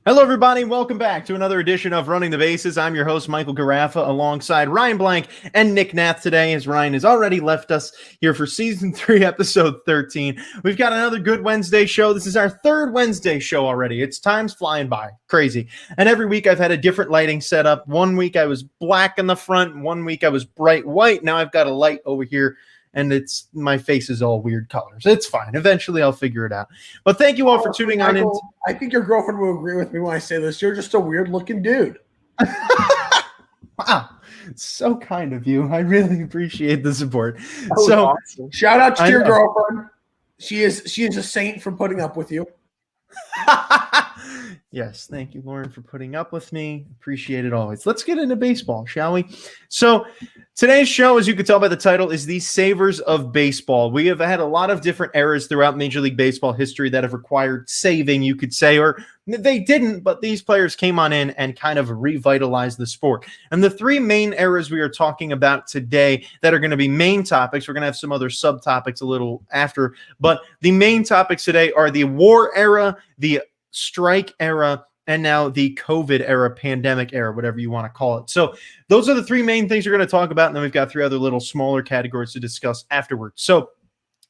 Hello, everybody. Welcome back to another edition of Running the Bases. I'm your host, Michael Garaffa, alongside Ryan Blank and Nick Nath today, as Ryan has already left us here for Season 3, Episode 13. We've got another good Wednesday show. This is our third Wednesday show already. It's time's flying by. Crazy. And every week I've had a different lighting setup. One week I was black in the front. One week I was bright white. Now I've got a light over here. And my face is all weird colors. It's fine. Eventually, I'll figure it out. But thank you all for tuning on in. I think your girlfriend will agree with me when I say this. You're just a weird-looking dude. Wow. So kind of you. I really appreciate the support. So, awesome. Shout out to your girlfriend. She is a saint for putting up with you. Yes, thank you, Lauren, for putting up with me. Appreciate it always. Let's get into baseball, shall we? So today's show, as you can tell by the title, is the Savers of Baseball. We have had a lot of different eras throughout Major League Baseball history that have required saving, you could say, or they didn't, but these players came on in and kind of revitalized the sport. And the three main eras we are talking about today that are going to be main topics, we're going to have some other subtopics a little after, but the main topics today are the war era, the strike era, and now the COVID era, pandemic era, whatever you want to call it. So those are the three main things we're going to talk about, and then we've got three other little smaller categories to discuss afterwards. So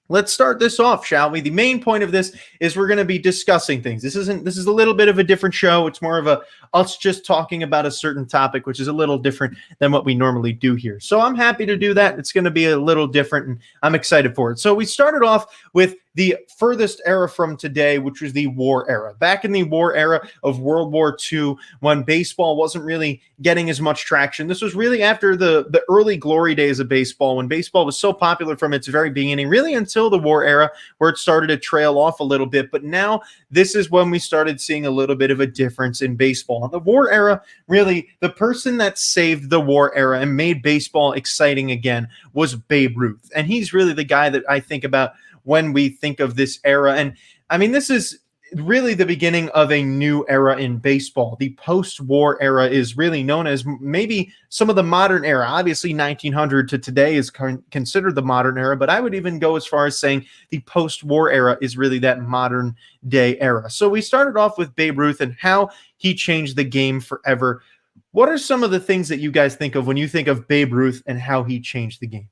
let's start this off, shall we? The main point of this is we're going to be discussing things. This is a little bit of a different show. It's more of us just talking about a certain topic, which is a little different than what we normally do here. So I'm happy to do that. It's going to be a little different, and I'm excited for it. So we started off with the furthest era from today, which was the war era. Back in the war era of World War II, when baseball wasn't really getting as much traction. This was really after the early glory days of baseball, when baseball was so popular from its very beginning, really until the war era, where it started to trail off a little bit. But now this is when we started seeing a little bit of a difference in baseball. In the war era, really, the person that saved the war era and made baseball exciting again was Babe Ruth. And he's really the guy that I think about when we think of this era. And I mean, this is really the beginning of a new era in baseball. The post-war era is really known as maybe some of the modern era. Obviously, 1900 to today is considered the modern era, but I would even go as far as saying the post-war era is really that modern day era. So we started off with Babe Ruth and how he changed the game forever. What are some of the things that you guys think of when you think of Babe Ruth and how he changed the game?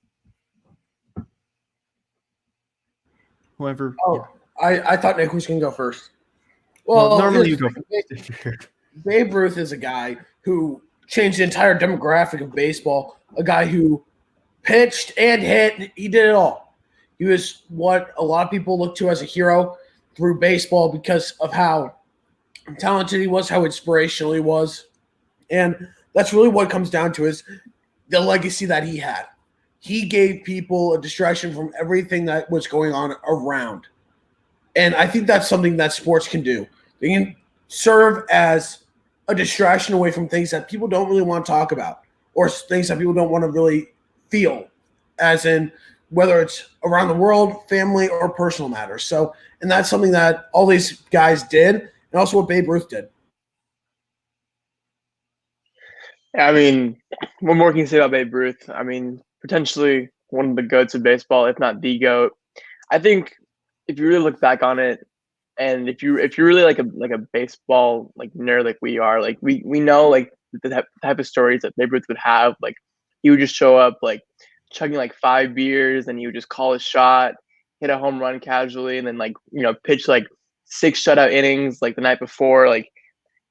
Whoever. Oh, yeah. I thought Nick was going to go first. Well, normally you go first. Babe Ruth is a guy who changed the entire demographic of baseball, a guy who pitched and hit. He did it all. He was what a lot of people look to as a hero through baseball because of how talented he was, how inspirational he was. And that's really what it comes down to, is the legacy that he had. He gave people a distraction from everything that was going on around. And I think that's something that sports can do. They can serve as a distraction away from things that people don't really want to talk about, or things that people don't want to really feel, as in whether it's around the world, family, or personal matters. So, and that's something that all these guys did, and also what Babe Ruth did. I mean, what more can you say about Babe Ruth? I mean, potentially one of the GOATs of baseball, if not the GOAT. I think if you really look back on it, and if you're really like a baseball like nerd like we are, like we know like the type of stories that Babe Ruth would have. Like he would just show up like chugging like 5 beers, and he would just call his shot, hit a home run casually, and then like pitch like 6 shutout innings like the night before. Like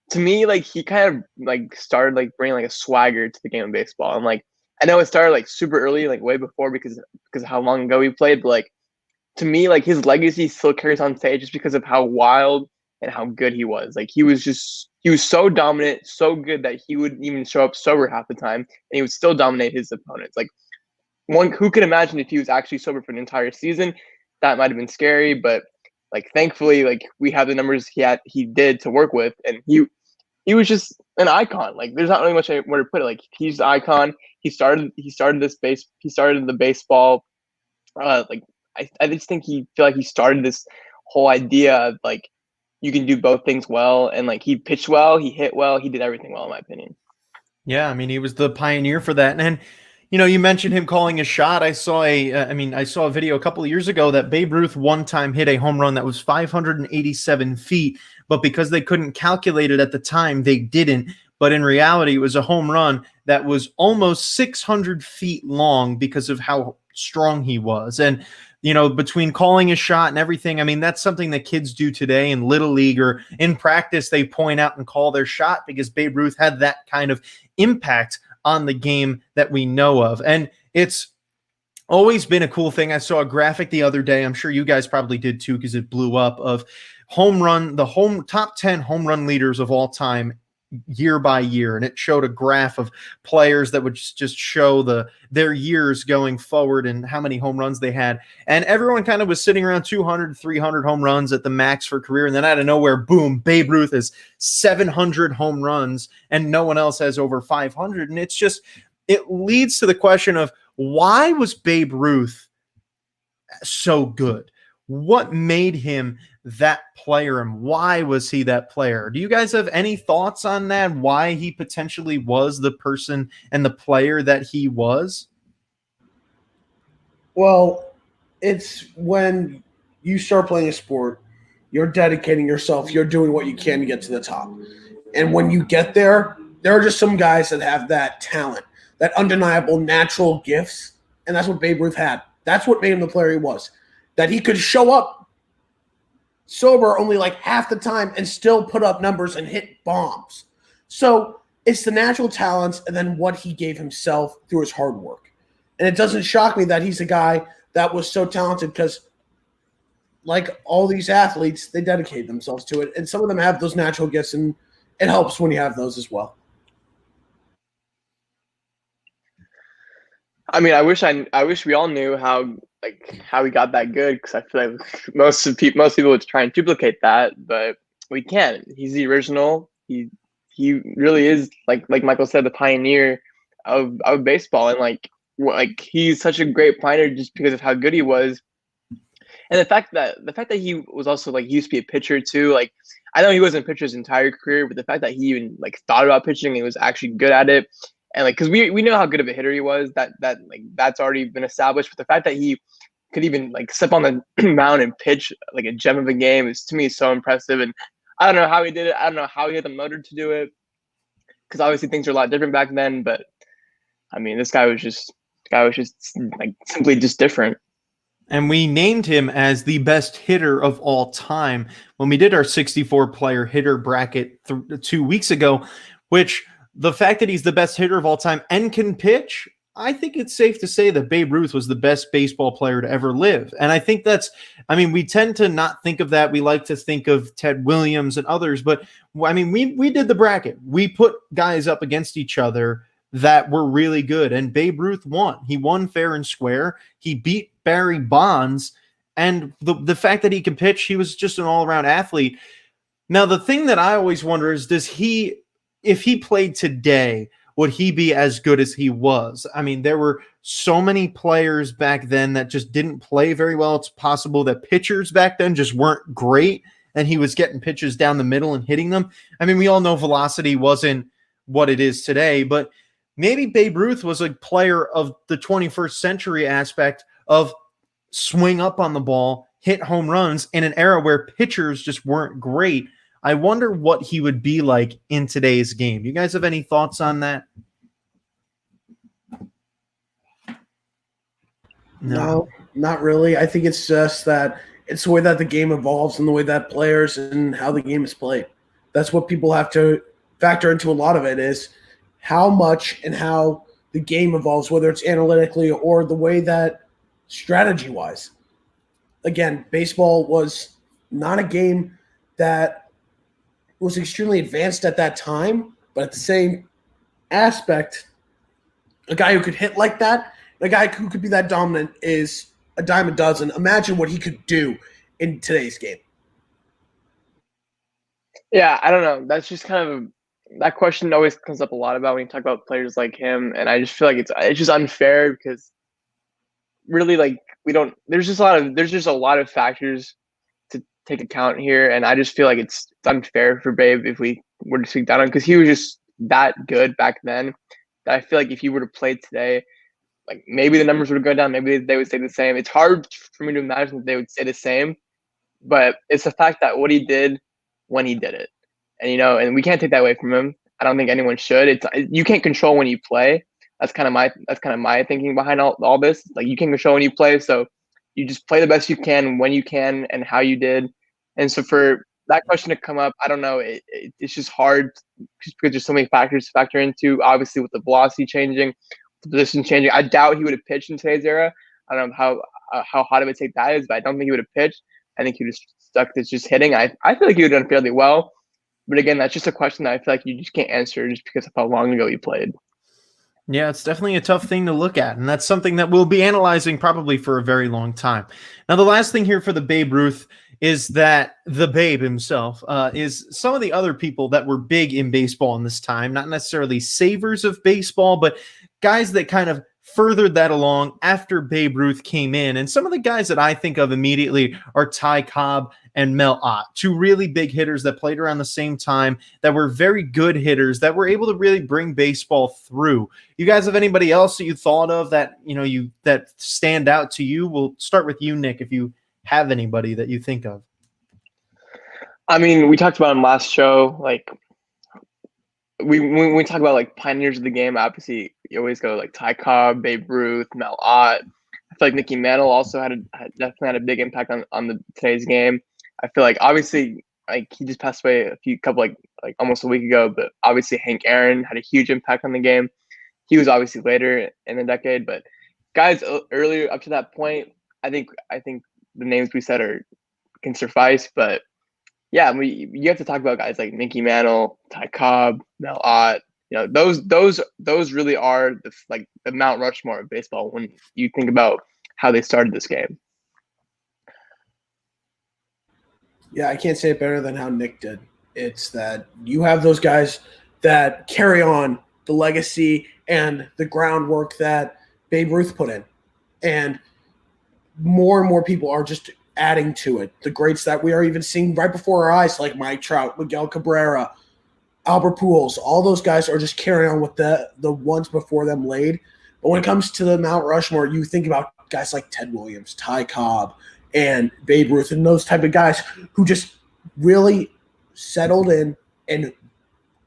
to me, like he kind of like started like bringing like a swagger to the game of baseball. And like I know it started like super early, like way before because of how long ago he played, but like to me, like his legacy still carries on stage just because of how wild and how good he was. Like he was so dominant, so good that he would even show up sober half the time, and he would still dominate his opponents. Like who could imagine if he was actually sober for an entire season? That might have been scary, but like thankfully, like we have the numbers he did to work with, and he was just an icon. Like there's not really much where to put it. Like he's the icon. He started the baseball. Like I just think feel like he started this whole idea of like you can do both things well, and like he pitched well, he hit well, he did everything well in my opinion. Yeah, I mean he was the pioneer for that. And you mentioned him calling a shot. I saw a video a couple of years ago that Babe Ruth one time hit a home run that was 587 feet but because they couldn't calculate it at the time, they didn't. But in reality, it was a home run that was almost 600 feet long because of how strong he was. And, between calling a shot and everything, I mean, that's something that kids do today in Little League or in practice. They point out and call their shot because Babe Ruth had that kind of impact on the game that we know of. And it's always been a cool thing. I saw a graphic the other day. I'm sure you guys probably did too, because it blew up, of the top 10 home run leaders of all time year by year. And it showed a graph of players that would just show their years going forward and how many home runs they had. And everyone kind of was sitting around 200, 300 home runs at the max for career. And then out of nowhere, boom, Babe Ruth has 700 home runs and no one else has over 500. And it leads to the question of, why was Babe Ruth so good? What made him that player, and why was he that player? Do you guys have any thoughts on that? Why he potentially was the person and the player that he was? Well, it's when you start playing a sport, you're dedicating yourself, you're doing what you can to get to the top. And when you get there are just some guys that have that talent, that undeniable natural gifts, and that's what Babe Ruth had. That's what made him the player he was. That he could show up sober only like half the time and still put up numbers and hit bombs. So it's the natural talents and then what he gave himself through his hard work. And it doesn't shock me that he's a guy that was so talented, because like all these athletes, they dedicate themselves to it. And some of them have those natural gifts, and it helps when you have those as well. I mean, I wish we all knew how he got that good, because I feel like most people would try and duplicate that, but we can't. He's the original. He really is, like Michael said, the pioneer of baseball, and like he's such a great pioneer just because of how good he was, and the fact that he was also he used to be a pitcher too. Like, I know he wasn't a pitcher his entire career, but the fact that he even thought about pitching and he was actually good at it. And because we know how good of a hitter he was, that's already been established. But the fact that he could even step on the mound and pitch like a gem of a game is, to me, so impressive. And I don't know how he did it. I don't know how he had the motor to do it, because obviously things are a lot different back then. But I mean, this guy was just simply just different. And we named him as the best hitter of all time when we did our 64 player hitter bracket 2 weeks ago, which, the fact that he's the best hitter of all time and can pitch, I think it's safe to say that Babe Ruth was the best baseball player to ever live. And I think we tend to not think of that. We like to think of Ted Williams and others, but I mean, we did the bracket. We put guys up against each other that were really good, and Babe Ruth won. He won fair and square. He beat Barry Bonds, and the fact that he can pitch, he was just an all-around athlete. Now, the thing that I always wonder is, if he played today, would he be as good as he was? I mean, there were so many players back then that just didn't play very well. It's possible that pitchers back then just weren't great, and he was getting pitches down the middle and hitting them. I mean, we all know velocity wasn't what it is today, but maybe Babe Ruth was a player of the 21st century aspect of swing up on the ball, hit home runs in an era where pitchers just weren't great. I wonder what he would be like in today's game. You guys have any thoughts on that? No, not really. I think it's just that it's the way that the game evolves and the way that players and how the game is played. That's what people have to factor into. A lot of it is how much and how the game evolves, whether it's analytically or the way that strategy-wise. Again, baseball was not a game that was extremely advanced at that time, but at the same aspect, a guy who could hit like that, a guy who could be that dominant is a dime a dozen. Imagine what he could do in today's game. Yeah, I don't know. That's just kind of that question always comes up a lot about when you talk about players like him, and I just feel like it's just unfair, because really, there's just a lot of factors to take account here, and I just feel like it's unfair for Babe if we were to speak down on him, because he was just that good back then that I feel like if he were to play today, maybe the numbers would go down, maybe they would stay the same. It's hard for me to imagine that they would stay the same, but it's the fact that what he did when he did it. And we can't take that away from him. I don't think anyone should. You can't control when you play. That's kind of my thinking behind all this. Like, you can't control when you play, so you just play the best you can when you can and how you did. And so for that question to come up, I don't know. It's just hard just because there's so many factors to factor into. Obviously, with the velocity changing, the position changing, I doubt he would have pitched in today's era. I don't know how hot of a take that is, but I don't think he would have pitched. I think he would have stuck to just hitting. I feel like he would have done fairly well. But again, that's just a question that I feel like you just can't answer just because of how long ago he played. Yeah, it's definitely a tough thing to look at, and that's something that we'll be analyzing probably for a very long time. Now, the last thing here for the Babe Ruth is that the Babe himself is some of the other people that were big in baseball in this time, not necessarily savers of baseball, but guys that kind of furthered that along after Babe Ruth came in. And some of the guys that I think of immediately are Ty Cobb and Mel Ott, two really big hitters that played around the same time, that were very good hitters, that were able to really bring baseball through. You guys have anybody else that you thought of that, that stand out to you? We'll start with you, Nick, if you have anybody that you think of. I mean, we talked about him last show. Like, when we talk about like pioneers of the game, obviously you always go like Ty Cobb, Babe Ruth, Mel Ott. I feel like Mickey Mantle also definitely had a big impact on today's game. I feel like obviously like he just passed away like almost a week ago, but obviously Hank Aaron had a huge impact on the game. He was obviously later in the decade, but guys earlier up to that point, I think the names we said can suffice. But yeah, you have to talk about guys like Mickey Mantle, Ty Cobb, Mel Ott. Those really are the Mount Rushmore of baseball when you think about how they started this game. Yeah, I can't say it better than how Nick did. It's that you have those guys that carry on the legacy and the groundwork that Babe Ruth put in. And more people are just adding to it. The greats that we are even seeing right before our eyes, like Mike Trout, Miguel Cabrera, Albert Pujols, all those guys are just carrying on with the ones before them laid. But when it comes to the Mount Rushmore, you think about guys like Ted Williams, Ty Cobb, and Babe Ruth, and those type of guys who just really settled in and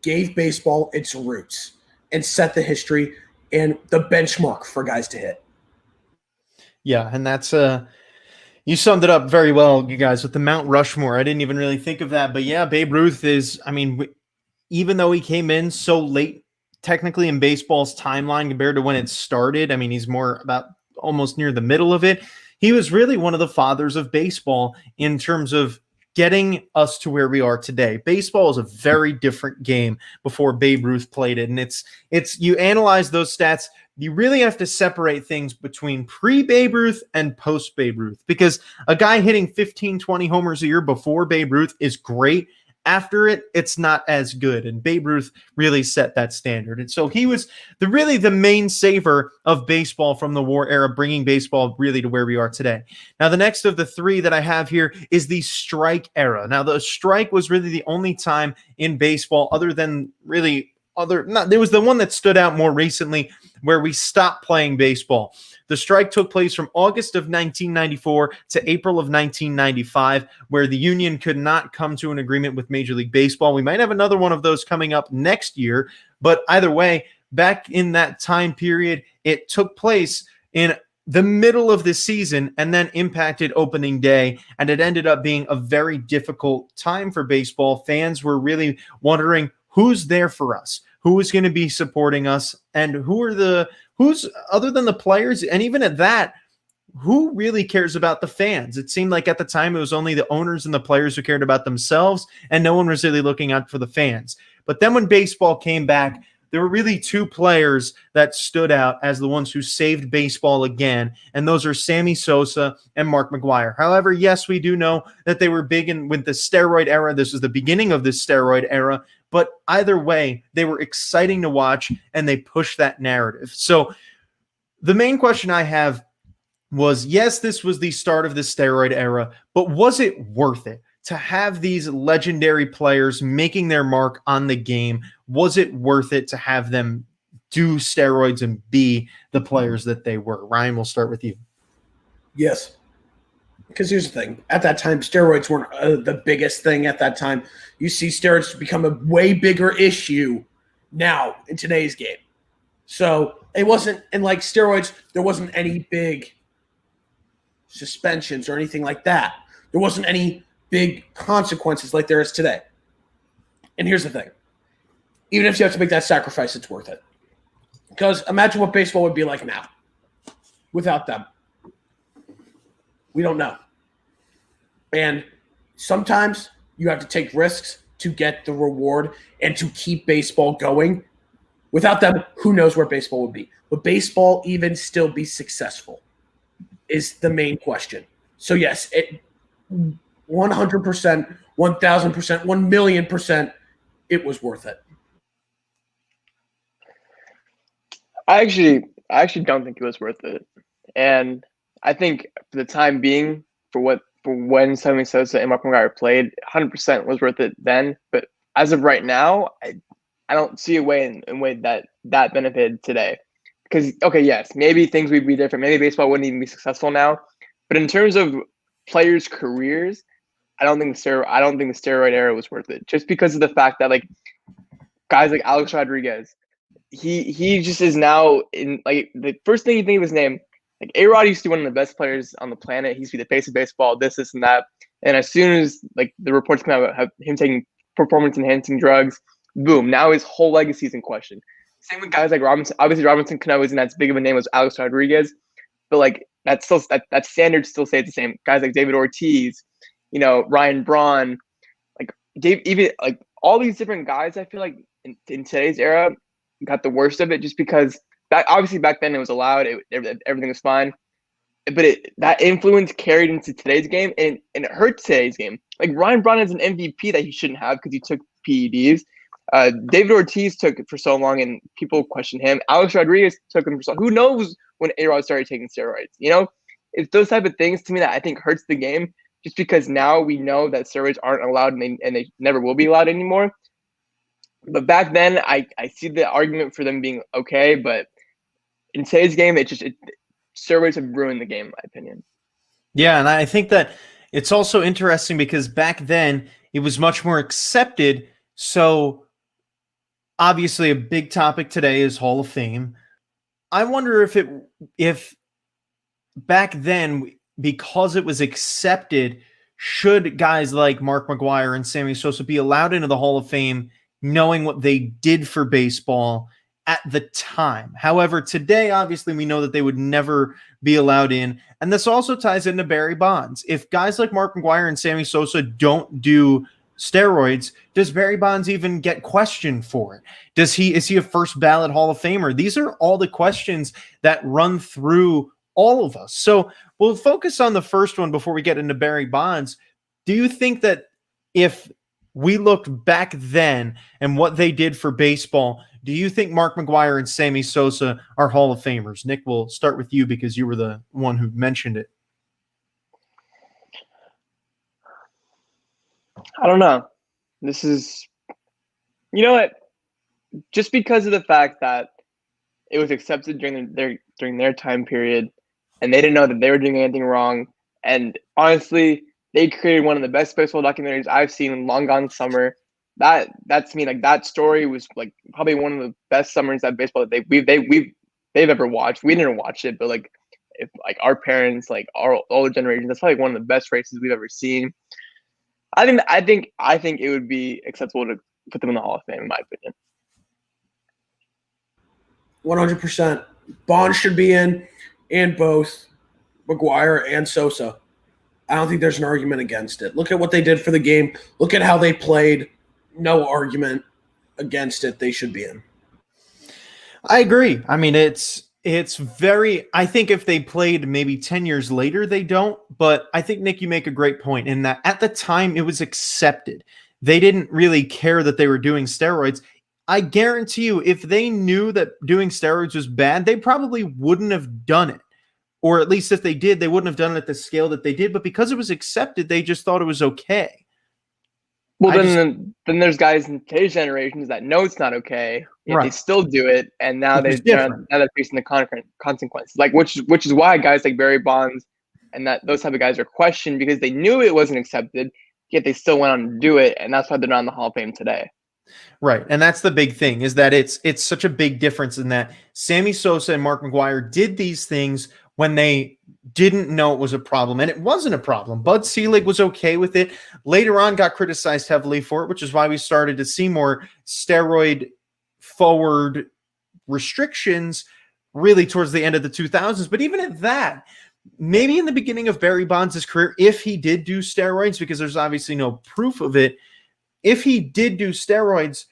gave baseball its roots and set the history and the benchmark for guys to hit. Yeah, and that's you summed it up very well, you guys, with the Mount Rushmore. I didn't even really think of that, but yeah, Babe Ruth is, even though he came in so late technically in baseball's timeline compared to when it started, he's more about almost near the middle of it. He was really one of the fathers of baseball in terms of getting us to where we are today. Baseball is a very different game before Babe Ruth played it. And it's you analyze those stats, you really have to separate things between pre-Babe Ruth and post-Babe Ruth, because a guy hitting 15, 20 homers a year before Babe Ruth is great. After it, it's not as good. And Babe Ruth really set that standard. And so he was the main saver of baseball from the war era, bringing baseball really to where we are today. Now, the next of the three that I have here is the strike era. Now, the strike was really the only time in baseball there was the one that stood out more recently where we stopped playing baseball. The strike took place from August of 1994 to April of 1995, where the union could not come to an agreement with Major League Baseball. We might have another one of those coming up next year, but either way, back in that time period, it took place in the middle of the season and then impacted opening day, and it ended up being a very difficult time for baseball. Fans were really wondering who's there for us, who is going to be supporting us, and who's other than the players, and even at that, who really cares about the fans? It seemed like at the time it was only the owners and the players who cared about themselves, and no one was really looking out for the fans. But then when baseball came back, there were really two players that stood out as the ones who saved baseball again, and those are Sammy Sosa and Mark McGwire. However, yes, we do know that they were big with the steroid era. This was the beginning of this steroid era, but either way, they were exciting to watch, and they pushed that narrative. So the main question I have was, yes, this was the start of the steroid era, but was it worth it to have these legendary players making their mark on the game? Was it worth it to have them do steroids and be the players that they were? Ryan, we'll start with you. Yes. because here's the thing. At that time, steroids weren't the biggest thing at that time. You see steroids become a way bigger issue now in today's game. So it wasn't, and like steroids, there wasn't any big suspensions or anything like that. There wasn't any big consequences like there is today. And here's the thing. Even if you have to make that sacrifice, it's worth it. Because imagine what baseball would be like now without them. We don't know. And sometimes you have to take risks to get the reward and to keep baseball going. Without them, who knows where baseball would be. Would baseball even still be successful is the main question. So yes, it 100%, 1,000%, 1,000,000%, it was worth it. I actually don't think it was worth it. And I think for the time being, for when Sammy Sosa and Mark McGwire played, 100% was worth it then. But as of right now, I don't see a way that benefited today. Because okay, yes, maybe things would be different. Maybe baseball wouldn't even be successful now. But in terms of players' careers, I don't think the steroid era was worth it. Just because of the fact that like guys like Alex Rodriguez, he just is now in like the first thing you think of his name. Like A-Rod used to be one of the best players on the planet. He used to be the face of baseball, this and that. And as soon as like the reports come out about him taking performance-enhancing drugs, boom! Now his whole legacy is in question. Same with guys like Robinson. Obviously, Robinson Cano isn't as big of a name as Alex Rodriguez, but like that standard still stays the same. Guys like David Ortiz, Ryan Braun, like even like all these different guys. I feel like in today's era got the worst of it just because obviously back then it was allowed. Everything was fine, but that influence carried into today's game and it hurt today's game. Like Ryan Braun is an MVP that he shouldn't have because he took PEDs. David Ortiz took it for so long and people question him. Alex Rodriguez took him for so long. Who knows when A-Rod started taking steroids? It's those type of things to me that I think hurts the game just because now we know that steroids aren't allowed and they never will be allowed anymore. But back then, I see the argument for them being okay, but in today's game, steroids have ruined the game, in my opinion. Yeah, and I think that it's also interesting because back then it was much more accepted. So obviously a big topic today is Hall of Fame. I wonder if back then, because it was accepted, should guys like Mark McGwire and Sammy Sosa be allowed into the Hall of Fame knowing what they did for baseball at the time? However, today, obviously, we know that they would never be allowed in. And this also ties into Barry Bonds. If guys like Mark McGwire and Sammy Sosa don't do steroids, does Barry Bonds even get questioned for it? Is he a first ballot Hall of Famer? These are all the questions that run through all of us. So we'll focus on the first one before we get into Barry Bonds. Do you think that if we looked back then and what they did for baseball, do you think Mark McGwire and Sammy Sosa are Hall of Famers? Nick, we'll start with you because you were the one who mentioned it. I don't know. This is, what? Just because of the fact that it was accepted during their time period, and they didn't know that they were doing anything wrong. And honestly, they created one of the best baseball documentaries I've seen in Long Gone Summer. That's me. Like that story was like probably one of the best summers that baseball that they've ever watched. We didn't watch it, but like if like our parents, like our older generation, that's probably one of the best races we've ever seen. I think it would be acceptable to put them in the Hall of Fame, in my opinion. 100%. Bonds should be in, and both McGwire and Sosa. I don't think there's an argument against it. Look at what they did for the game. Look at how they played. No argument against it. They should be in. I agree. I mean, it's very, I think if they played maybe 10 years later, they don't. But I think, Nick, you make a great point in that at the time it was accepted. They didn't really care that they were doing steroids. I guarantee you, if they knew that doing steroids was bad, they probably wouldn't have done it. Or at least if they did, they wouldn't have done it at the scale that they did. But because it was accepted, they just thought it was okay. Well, then there's guys in today's generations that know it's not okay, yet they still do it, and now they're facing the consequences. Like which is why guys like Barry Bonds and that those type of guys are questioned because they knew it wasn't accepted, yet they still went on to do it, and that's why they're not in the Hall of Fame today. Right. And that's the big thing, is that it's such a big difference in that Sammy Sosa and Mark McGwire did these things when they didn't know it was a problem. And it wasn't a problem. Bud Selig was okay with it. Later on, got criticized heavily for it, which is why we started to see more steroid forward restrictions really towards the end of the 2000s. But even at that, maybe in the beginning of Barry Bonds' career, if he did do steroids, because there's obviously no proof of it, if he did do steroids,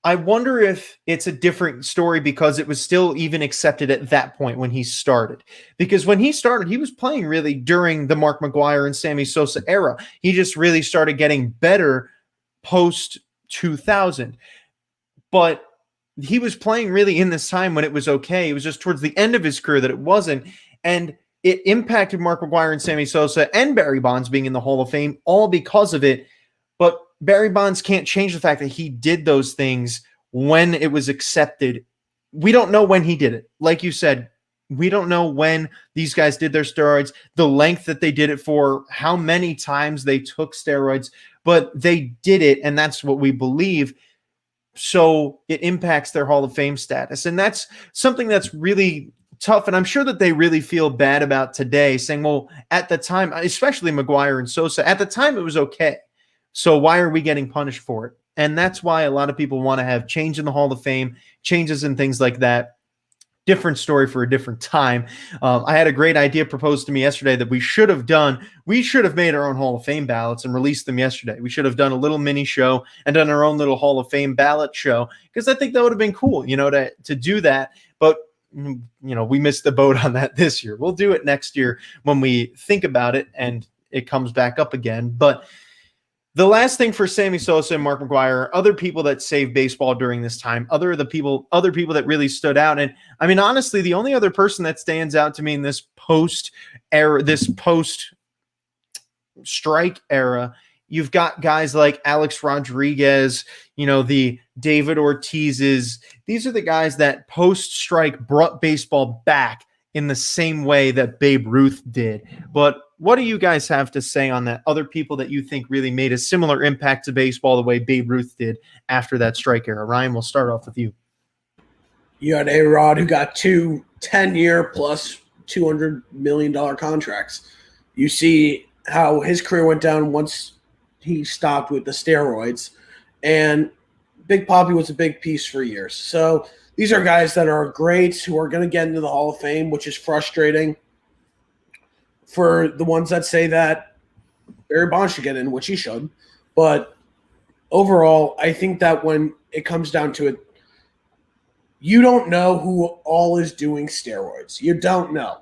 I wonder if it's a different story because it was still even accepted at that point when he started. Because when he started, he was playing really during the Mark McGwire and Sammy Sosa era. He just really started getting better post 2000. But he was playing really in this time when it was okay. It was just towards the end of his career that it wasn't. And it impacted Mark McGwire and Sammy Sosa and Barry Bonds being in the Hall of Fame all because of it. But Barry Bonds can't change the fact that he did those things when it was accepted. We don't know when he did it. Like you said, we don't know when these guys did their steroids, the length that they did it for, how many times they took steroids, but they did it, and that's what we believe. So it impacts their Hall of Fame status. And that's something that's really tough. And I'm sure that they really feel bad about today, saying, well, at the time, especially McGwire and Sosa, at the time it was okay. So why are we getting punished for it? And that's why a lot of people want to have change in the Hall of Fame, changes and things like that. Different story for a different time. I had a great idea proposed to me yesterday that we should have done. We should have made our own Hall of Fame ballots and released them yesterday. We should have done a little mini show and done our own little Hall of Fame ballot show, because I think that would have been cool, to do that. But we missed the boat on that this year. We'll do it next year when we think about it and it comes back up again. But the last thing for Sammy Sosa and Mark McGwire, other people that saved baseball during this time, other people that really stood out. And I mean, honestly, the only other person that stands out to me in this post strike era, you've got guys like Alex Rodriguez, the David Ortizes. These are the guys that post strike brought baseball back in the same way that Babe Ruth did. But what do you guys have to say on that? Other people that you think really made a similar impact to baseball the way Babe Ruth did after that strike era? Ryan, we'll start off with you. You had A-Rod, who got 2 10-year plus $200 million contracts. You see how his career went down once he stopped with the steroids. And Big Papi was a big piece for years. So these are guys that are great, who are going to get into the Hall of Fame, which is frustrating for the ones that say that Barry Bonds should get in, which he should. But overall, I think that when it comes down to it, you don't know who all is doing steroids. You don't know.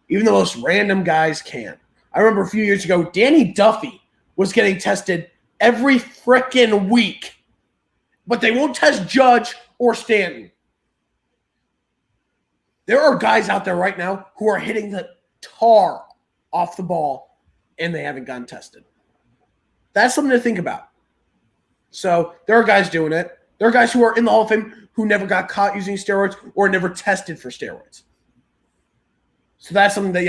Even the most random guys can. I remember a few years ago, Danny Duffy was getting tested every frickin' week. But they won't test Judge or Stanton. There are guys out there right now who are hitting the tar off the ball, and they haven't gotten tested. That's something to think about. So there are guys doing it. There are guys who are in the Hall of Fame who never got caught using steroids or never tested for steroids. So that's something that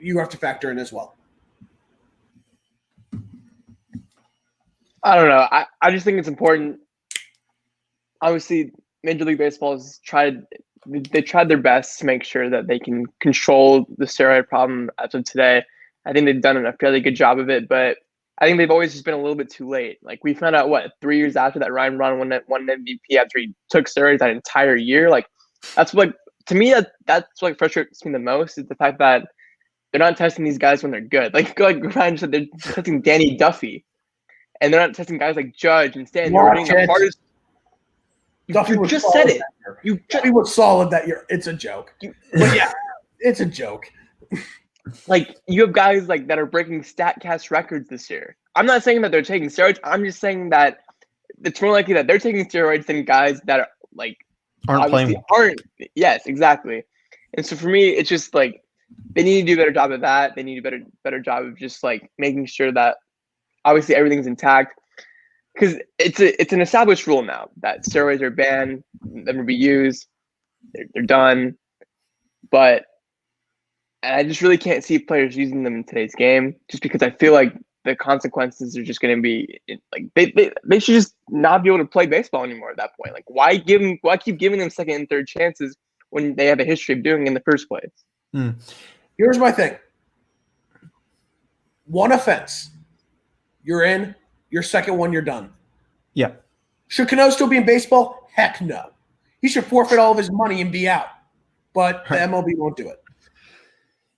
you have to factor in as well. I don't know. I just think it's important. Obviously, Major League Baseball has tried their best to make sure that they can control the steroid problem as of today. I think they've done a fairly good job of it, but I think they've always just been a little bit too late. Like, we found out, 3 years after that Ryan Braun won MVP after he took steroids that entire year. Like, that's to me, that's what frustrates me the most, is the fact that they're not testing these guys when they're good. Like Ryan said, they're testing Danny Duffy, and they're not testing guys like Judge and Stan. They're doing the hardest. You just said it. Duffy was solid that year. It's a joke. But yeah, it's a joke. Like, you have guys that are breaking StatCast records this year. I'm not saying that they're taking steroids. I'm just saying that it's more likely that they're taking steroids than guys that are aren't playing. Yes, exactly. And so for me, it's just they need to do a better job of that. They need a better job of just making sure that obviously everything's intact. Because it's an established rule now that steroids are banned, never be used. They're done. But And I just really can't see players using them in today's game, just because I feel like the consequences are just going to be like they should just not be able to play baseball anymore at that point. Like, why keep giving them second and third chances when they have a history of doing it in the first place? Here's my thing. One offense, you're in. Your second one, you're done. Yeah. Should Cano still be in baseball? Heck no. He should forfeit all of his money and be out. But the MLB won't do it.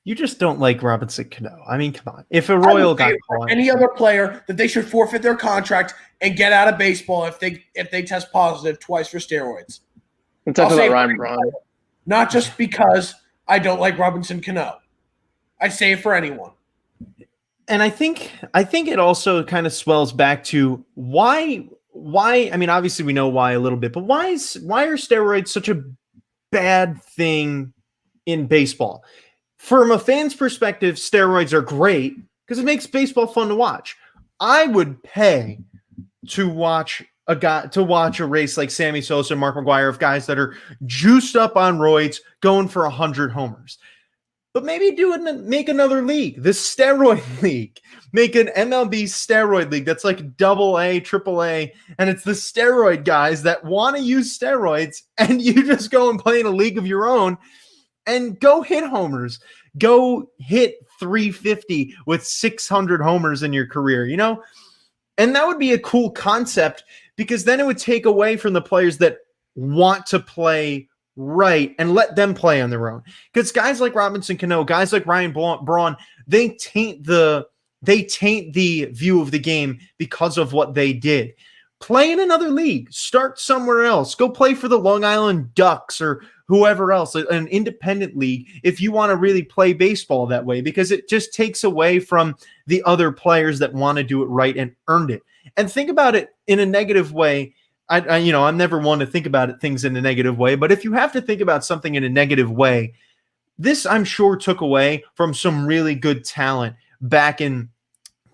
You just don't like Robinson Cano. I mean, come on. If a Royal got caught, any other player that they should forfeit their contract and get out of baseball if they test positive twice for steroids. Let's talk about Ryan Braun. Not just because I don't like Robinson Cano. I'd say it for anyone. And I think it also kind of swells back to why I mean, obviously we know why a little bit, but why are steroids such a bad thing in baseball? From a fan's perspective, steroids are great because it makes baseball fun to watch. I would pay to watch a race like Sammy Sosa and Mark McGwire of guys that are juiced up on roids going for 100 homers. But maybe make another league, the steroid league. Make an MLB steroid league that's like AA, AAA, and it's the steroid guys that want to use steroids, and you just go and play in a league of your own and go hit homers. Go hit 350 with 600 homers in your career, you know? And that would be a cool concept because then it would take away from the players that want to play right and let them play on their own. Because guys like Robinson Cano, guys like Ryan Braun, they taint the view of the game because of what they did. Play in another league. Start somewhere else. Go play for the Long Island Ducks or whoever else, an independent league, if you want to really play baseball that way, because it just takes away from the other players that want to do it right and earned it. And think about it in a negative way. I'm never one to think about things in a negative way, but if you have to think about something in a negative way, this I'm sure took away from some really good talent back in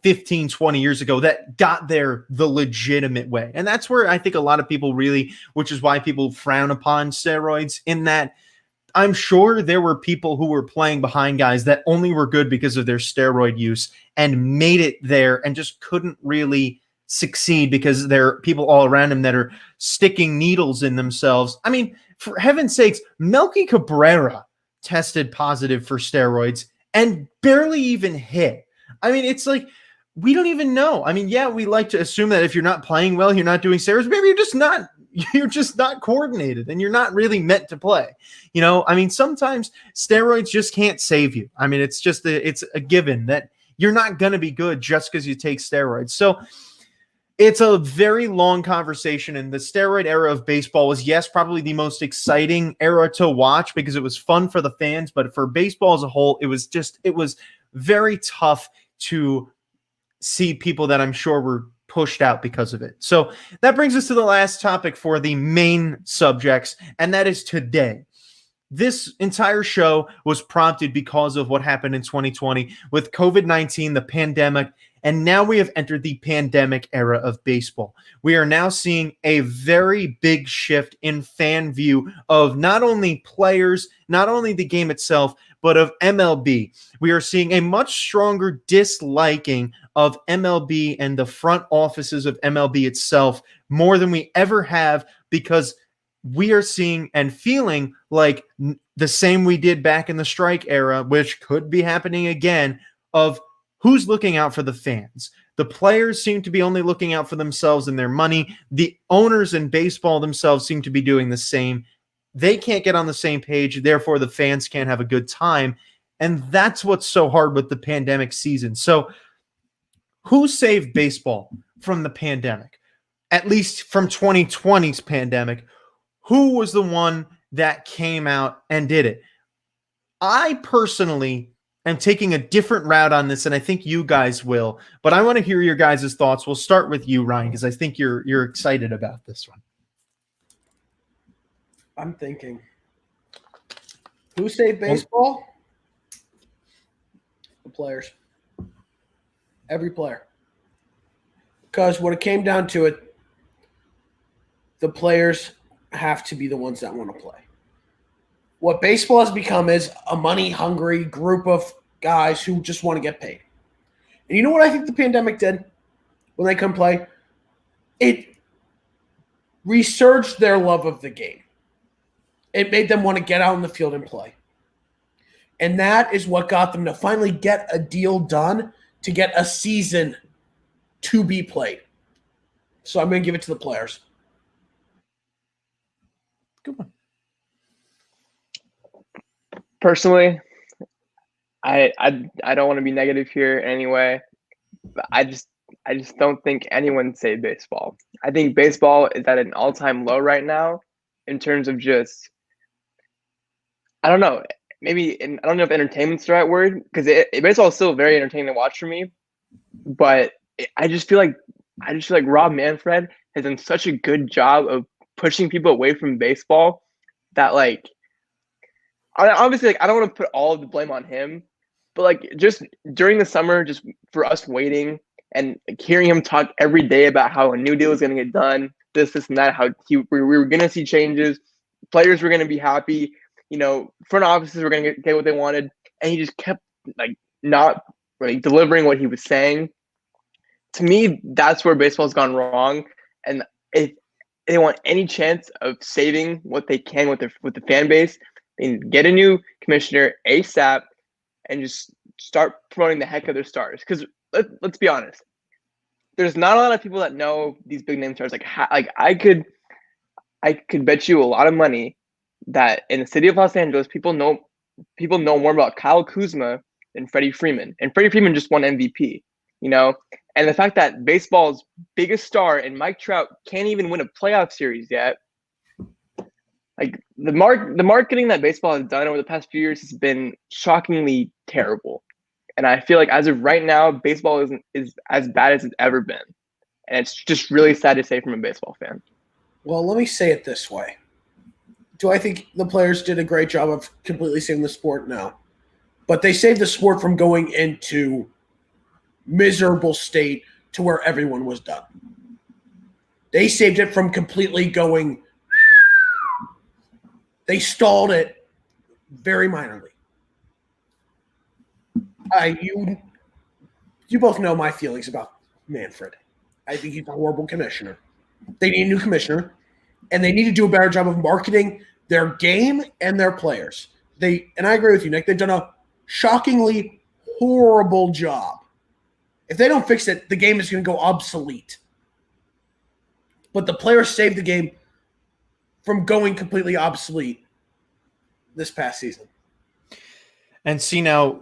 15, 20 years ago that got there the legitimate way. And that's where I think a lot of people which is why people frown upon steroids, in that I'm sure there were people who were playing behind guys that only were good because of their steroid use and made it there and just couldn't really succeed because there are people all around him that are sticking needles in themselves. I mean, for heaven's sakes, Melky Cabrera tested positive for steroids and barely even hit. I mean, it's like, we don't even know. I mean, yeah, we like to assume that if you're not playing well, you're not doing steroids. Maybe you're just not coordinated and you're not really meant to play. You know, I mean, sometimes steroids just can't save you. I mean, it's a given that you're not going to be good just because you take steroids. So it's a very long conversation, and the steroid era of baseball was, yes, probably the most exciting era to watch because it was fun for the fans, but for baseball as a whole, it was very tough to see people that I'm sure were pushed out because of it. So that brings us to the last topic for the main subjects, and that is today. This entire show was prompted because of what happened in 2020 with COVID-19, the pandemic, and now we have entered the pandemic era of baseball. We are now seeing a very big shift in fan view of not only players, not only the game itself, but of MLB. We are seeing a much stronger disliking of MLB and the front offices of MLB itself more than we ever have, because we are seeing and feeling like the same we did back in the strike era, which could be happening again, of who's looking out for the fans. The players seem to be only looking out for themselves and their money. The owners in baseball themselves seem to be doing the same. They can't get on the same page. Therefore, the fans can't have a good time. And that's what's so hard with the pandemic season. So who saved baseball from the pandemic? At least from 2020's pandemic. Who was the one that came out and did it? I personally am taking a different route on this, and I think you guys will. But I want to hear your guys' thoughts. We'll start with you, Ryan, because I think you're excited about this one. I'm thinking, who saved baseball? The players. Every player. Because when it came down to it, the players have to be the ones that want to play. What baseball has become is a money-hungry group of guys who just want to get paid. And you know what I think the pandemic did when they couldn't play? It resurged their love of the game. It made them want to get out in the field and play. And that is what got them to finally get a deal done to get a season to be played. So I'm going to give it to the players. Good one. Personally, I don't want to be negative here in any way, but I just don't think anyone saved baseball. I think baseball is at an all-time low right now in terms of just, I don't know, maybe, I don't know if entertainment's the right word, because baseball is still very entertaining to watch for me, but I just feel like Rob Manfred has done such a good job of pushing people away from baseball that, like, obviously, like, I don't want to put all of the blame on him, but like just during the summer, just for us waiting and like, hearing him talk every day about how a new deal is going to get done, this and that, how we were going to see changes, players were going to be happy, front offices were going to get what they wanted, and he just kept like not really delivering what he was saying. To me, that's where baseball's gone wrong, and if they want any chance of saving what they can with the fan base, and get a new commissioner ASAP and just start promoting the heck of their stars. Because let's be honest, there's not a lot of people that know these big name stars. Like I could bet you a lot of money that in the city of Los Angeles, people know more about Kyle Kuzma than Freddie Freeman. And Freddie Freeman just won MVP, And the fact that baseball's biggest star and Mike Trout can't even win a playoff series yet. Like the marketing that baseball has done over the past few years has been shockingly terrible, and I feel like as of right now, baseball is as bad as it's ever been, and it's just really sad to say from a baseball fan. Well, let me say it this way: do I think the players did a great job of completely saving the sport? No, but they saved the sport from going into miserable state to where everyone was done. They saved it from completely going. They stalled it very minorly. You both know my feelings about Manfred. I think he's a horrible commissioner. They need a new commissioner, and they need to do a better job of marketing their game and their players. And I agree with you, Nick. They've done a shockingly horrible job. If they don't fix it, the game is going to go obsolete. But the players saved the game from going completely obsolete this past season. And see, now,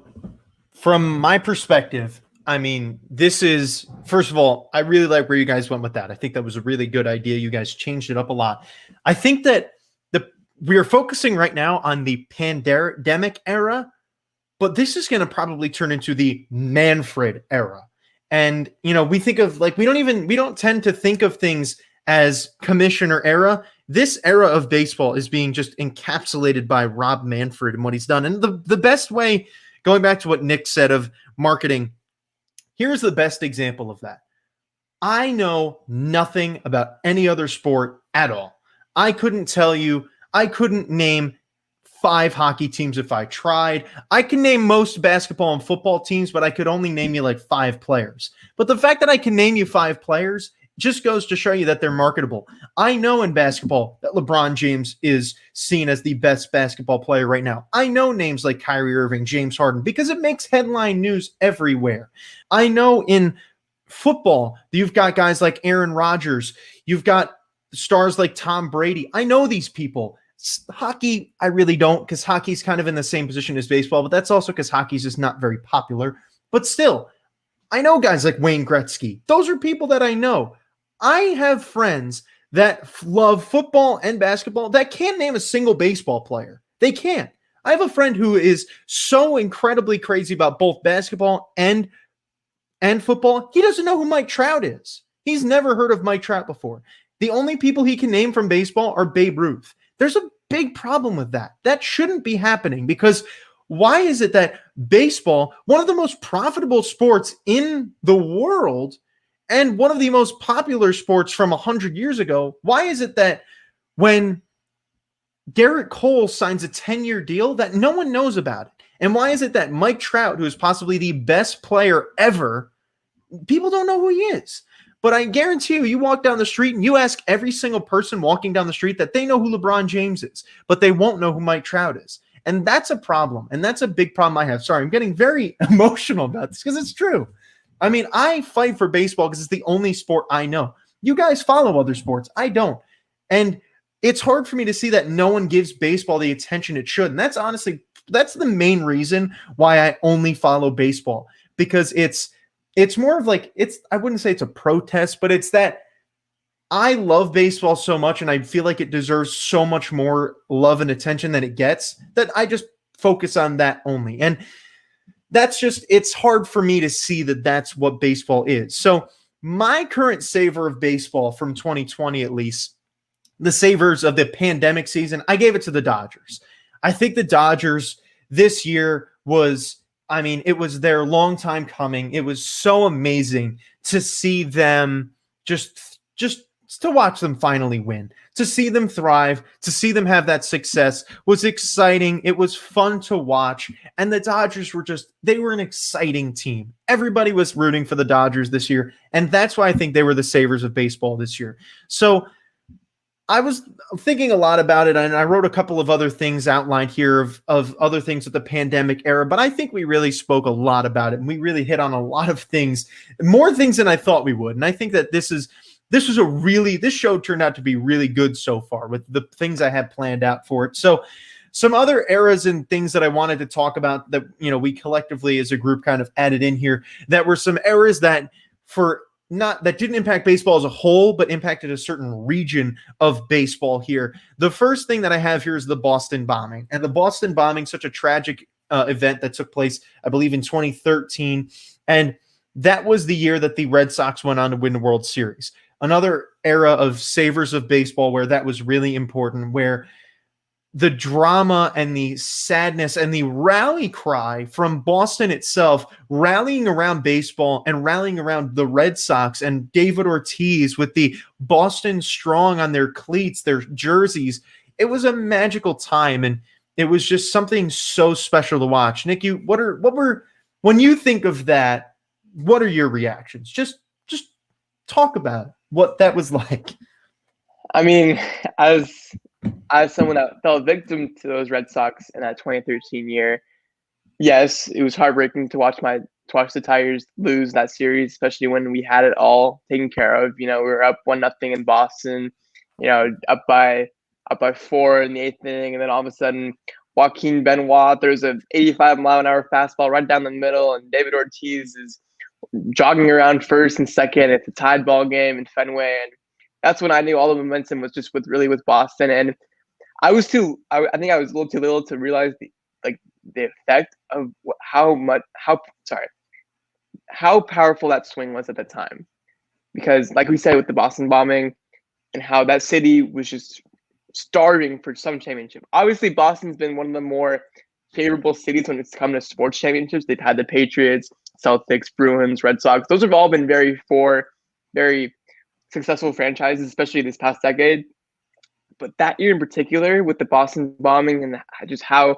from my perspective, I mean, this is, first of all, I really like where you guys went with that. I think that was a really good idea. You guys changed it up a lot. I think that we are focusing right now on the pandemic era, but this is going to probably turn into the Manfred era. And, we think of like, we don't tend to think of things as commissioner era. This era of baseball is being just encapsulated by Rob Manfred and what he's done. And the best way, going back to what Nick said of marketing, here's the best example of that. I know nothing about any other sport at all. I couldn't name 5 hockey teams if I tried. I can name most basketball and football teams, but I could only name you like 5 players. But the fact that I can name you 5 players just goes to show you that they're marketable. I know in basketball that LeBron James is seen as the best basketball player right now. I know names like Kyrie Irving, James Harden, because it makes headline news everywhere. I know in football, you've got guys like Aaron Rodgers. You've got stars like Tom Brady. I know these people. Hockey, I really don't, because hockey's kind of in the same position as baseball, but that's also because hockey's just not very popular. But still, I know guys like Wayne Gretzky. Those are people that I know. I have friends that love football and basketball that can't name a single baseball player. They can't. I have a friend who is so incredibly crazy about both basketball and football. He doesn't know who Mike Trout is. He's never heard of Mike Trout before. The only people he can name from baseball are Babe Ruth. There's a big problem with that. That shouldn't be happening, because why is it that baseball, one of the most profitable sports in the world and one of the most popular sports from 100 years ago, why is it that when Garrett Cole signs a 10-year deal that no one knows about it. And why is it that Mike Trout, who is possibly the best player ever, people don't know who he is? But I guarantee you, you walk down the street and you ask every single person walking down the street that they know who LeBron James is, but they won't know who Mike Trout is. And that's a problem. And that's a big problem I have. Sorry, I'm getting very emotional about this because it's true. I mean, I fight for baseball because it's the only sport I know. You guys follow other sports. I don't. And it's hard for me to see that no one gives baseball the attention it should. And that's the main reason why I only follow baseball, because it's more of like, I wouldn't say it's a protest, but it's that I love baseball so much and I feel like it deserves so much more love and attention than it gets, that I just focus on that only. And it's hard for me to see that that's what baseball is. So my current savor of baseball from 2020, at least, the savers of the pandemic season, I gave it to the Dodgers. I think the Dodgers this year it was their long time coming. It was so amazing to see them just to watch them finally win, to see them thrive, to see them have that success was exciting. It was fun to watch. And the Dodgers they were an exciting team. Everybody was rooting for the Dodgers this year. And that's why I think they were the savers of baseball this year. So I was thinking a lot about it, and I wrote a couple of other things outlined here of other things with the pandemic era, but I think we really spoke a lot about it, and we really hit on a lot of things, more things than I thought we would. And I think that this show turned out to be really good so far with the things I had planned out for it. So some other eras and things that I wanted to talk about that, we collectively as a group kind of added in here, that were some eras that didn't impact baseball as a whole, but impacted a certain region of baseball here. The first thing that I have here is the Boston bombing. And the Boston bombing, such a tragic event that took place, I believe, in 2013. And that was the year that the Red Sox went on to win the World Series. Another era of savers of baseball where that was really important, where the drama and the sadness and the rally cry from Boston itself, rallying around baseball and rallying around the Red Sox and David Ortiz with the Boston Strong on their cleats, their jerseys. It was a magical time, and it was just something so special to watch. Nick, when you think of that, what are your reactions? Just talk about what that was like. I mean, as someone that fell victim to those Red Sox in that 2013 year, yes, it was heartbreaking to watch the Tigers lose that series, especially when we had it all taken care of. We were up 1-0 in Boston, up by 4 in the 8th inning, and then all of a sudden, Joaquin Benoit, there's a 85-mile-an-hour fastball right down the middle, and David Ortiz is jogging around first and second. It's a tied ball game in Fenway, and that's when I knew all the momentum was just with Boston. And I think I was a little too little to realize the effect of how powerful that swing was at the time. Because like we said with the Boston bombing, and how that city was just starving for some championship. Obviously, Boston's been one of the more favorable cities when it's come to sports championships. They've had the Patriots, Celtics, Bruins, Red Sox. Those have all been very successful franchises, especially this past decade. But that year in particular, with the Boston bombing and just how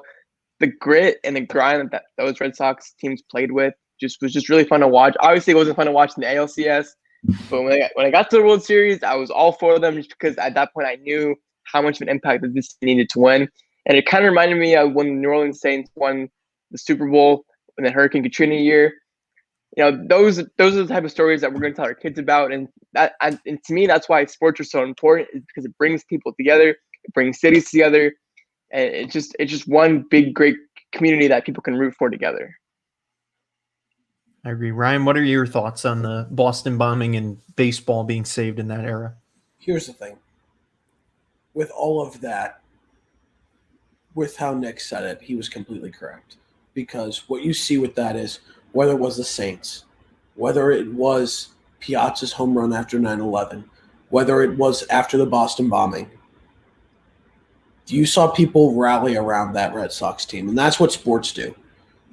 the grit and the grind that those Red Sox teams played with was just really fun to watch. Obviously, it wasn't fun to watch in the ALCS, but when I got to the World Series, I was all for them just because at that point I knew how much of an impact that this needed to win. And it kind of reminded me of when the New Orleans Saints won the Super Bowl in the Hurricane Katrina year. Those are the type of stories that we're going to tell our kids about, and to me, that's why sports are so important, is because it brings people together, it brings cities together, and it's just one big great community that people can root for together. I agree. Ryan, what are your thoughts on the Boston bombing and baseball being saved in that era? Here's the thing. With all of that, with how Nick said it, he was completely correct. Because what you see with that is, whether it was the Saints, whether it was Piazza's home run after 9/11, whether it was after the Boston bombing, you saw people rally around that Red Sox team. And that's what sports do.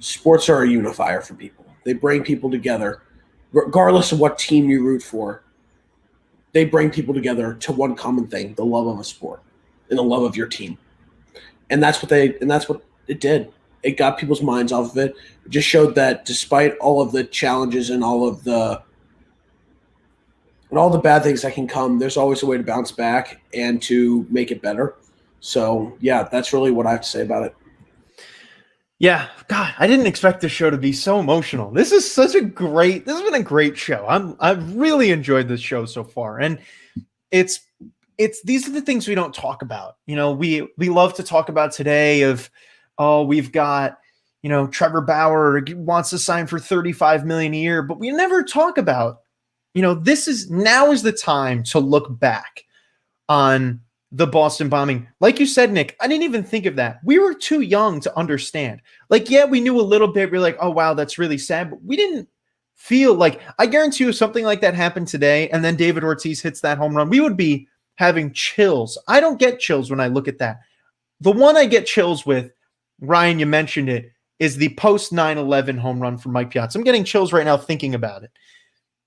Sports are a unifier for people. They bring people together, regardless of what team you root for. They bring people together to one common thing, the love of a sport and the love of your team. And that's what it did. It got people's minds off of it. It just showed that despite all of the challenges and all the bad things that can come, there's always a way to bounce back and to make it better. So yeah, that's really what I have to say about it. Yeah, God, I didn't expect this show to be so emotional. This has been a great show. I've really enjoyed this show so far. And it's these are the things we don't talk about. You know, we love to talk about today of, oh, we've got, you know, Trevor Bauer wants to sign for $35 million a year, but we never talk about, you know, now is the time to look back on the Boston bombing. Like you said, Nick, I didn't even think of that. We were too young to understand. Like, yeah, we knew a little bit. We're like, oh, wow, that's really sad. But we didn't feel like, I guarantee you if something like that happened today and then David Ortiz hits that home run, we would be having chills. I don't get chills when I look at that. The one I get chills with, Ryan, you mentioned it, is the post 9/11 home run from Mike Piazza. I'm getting chills right now thinking about it.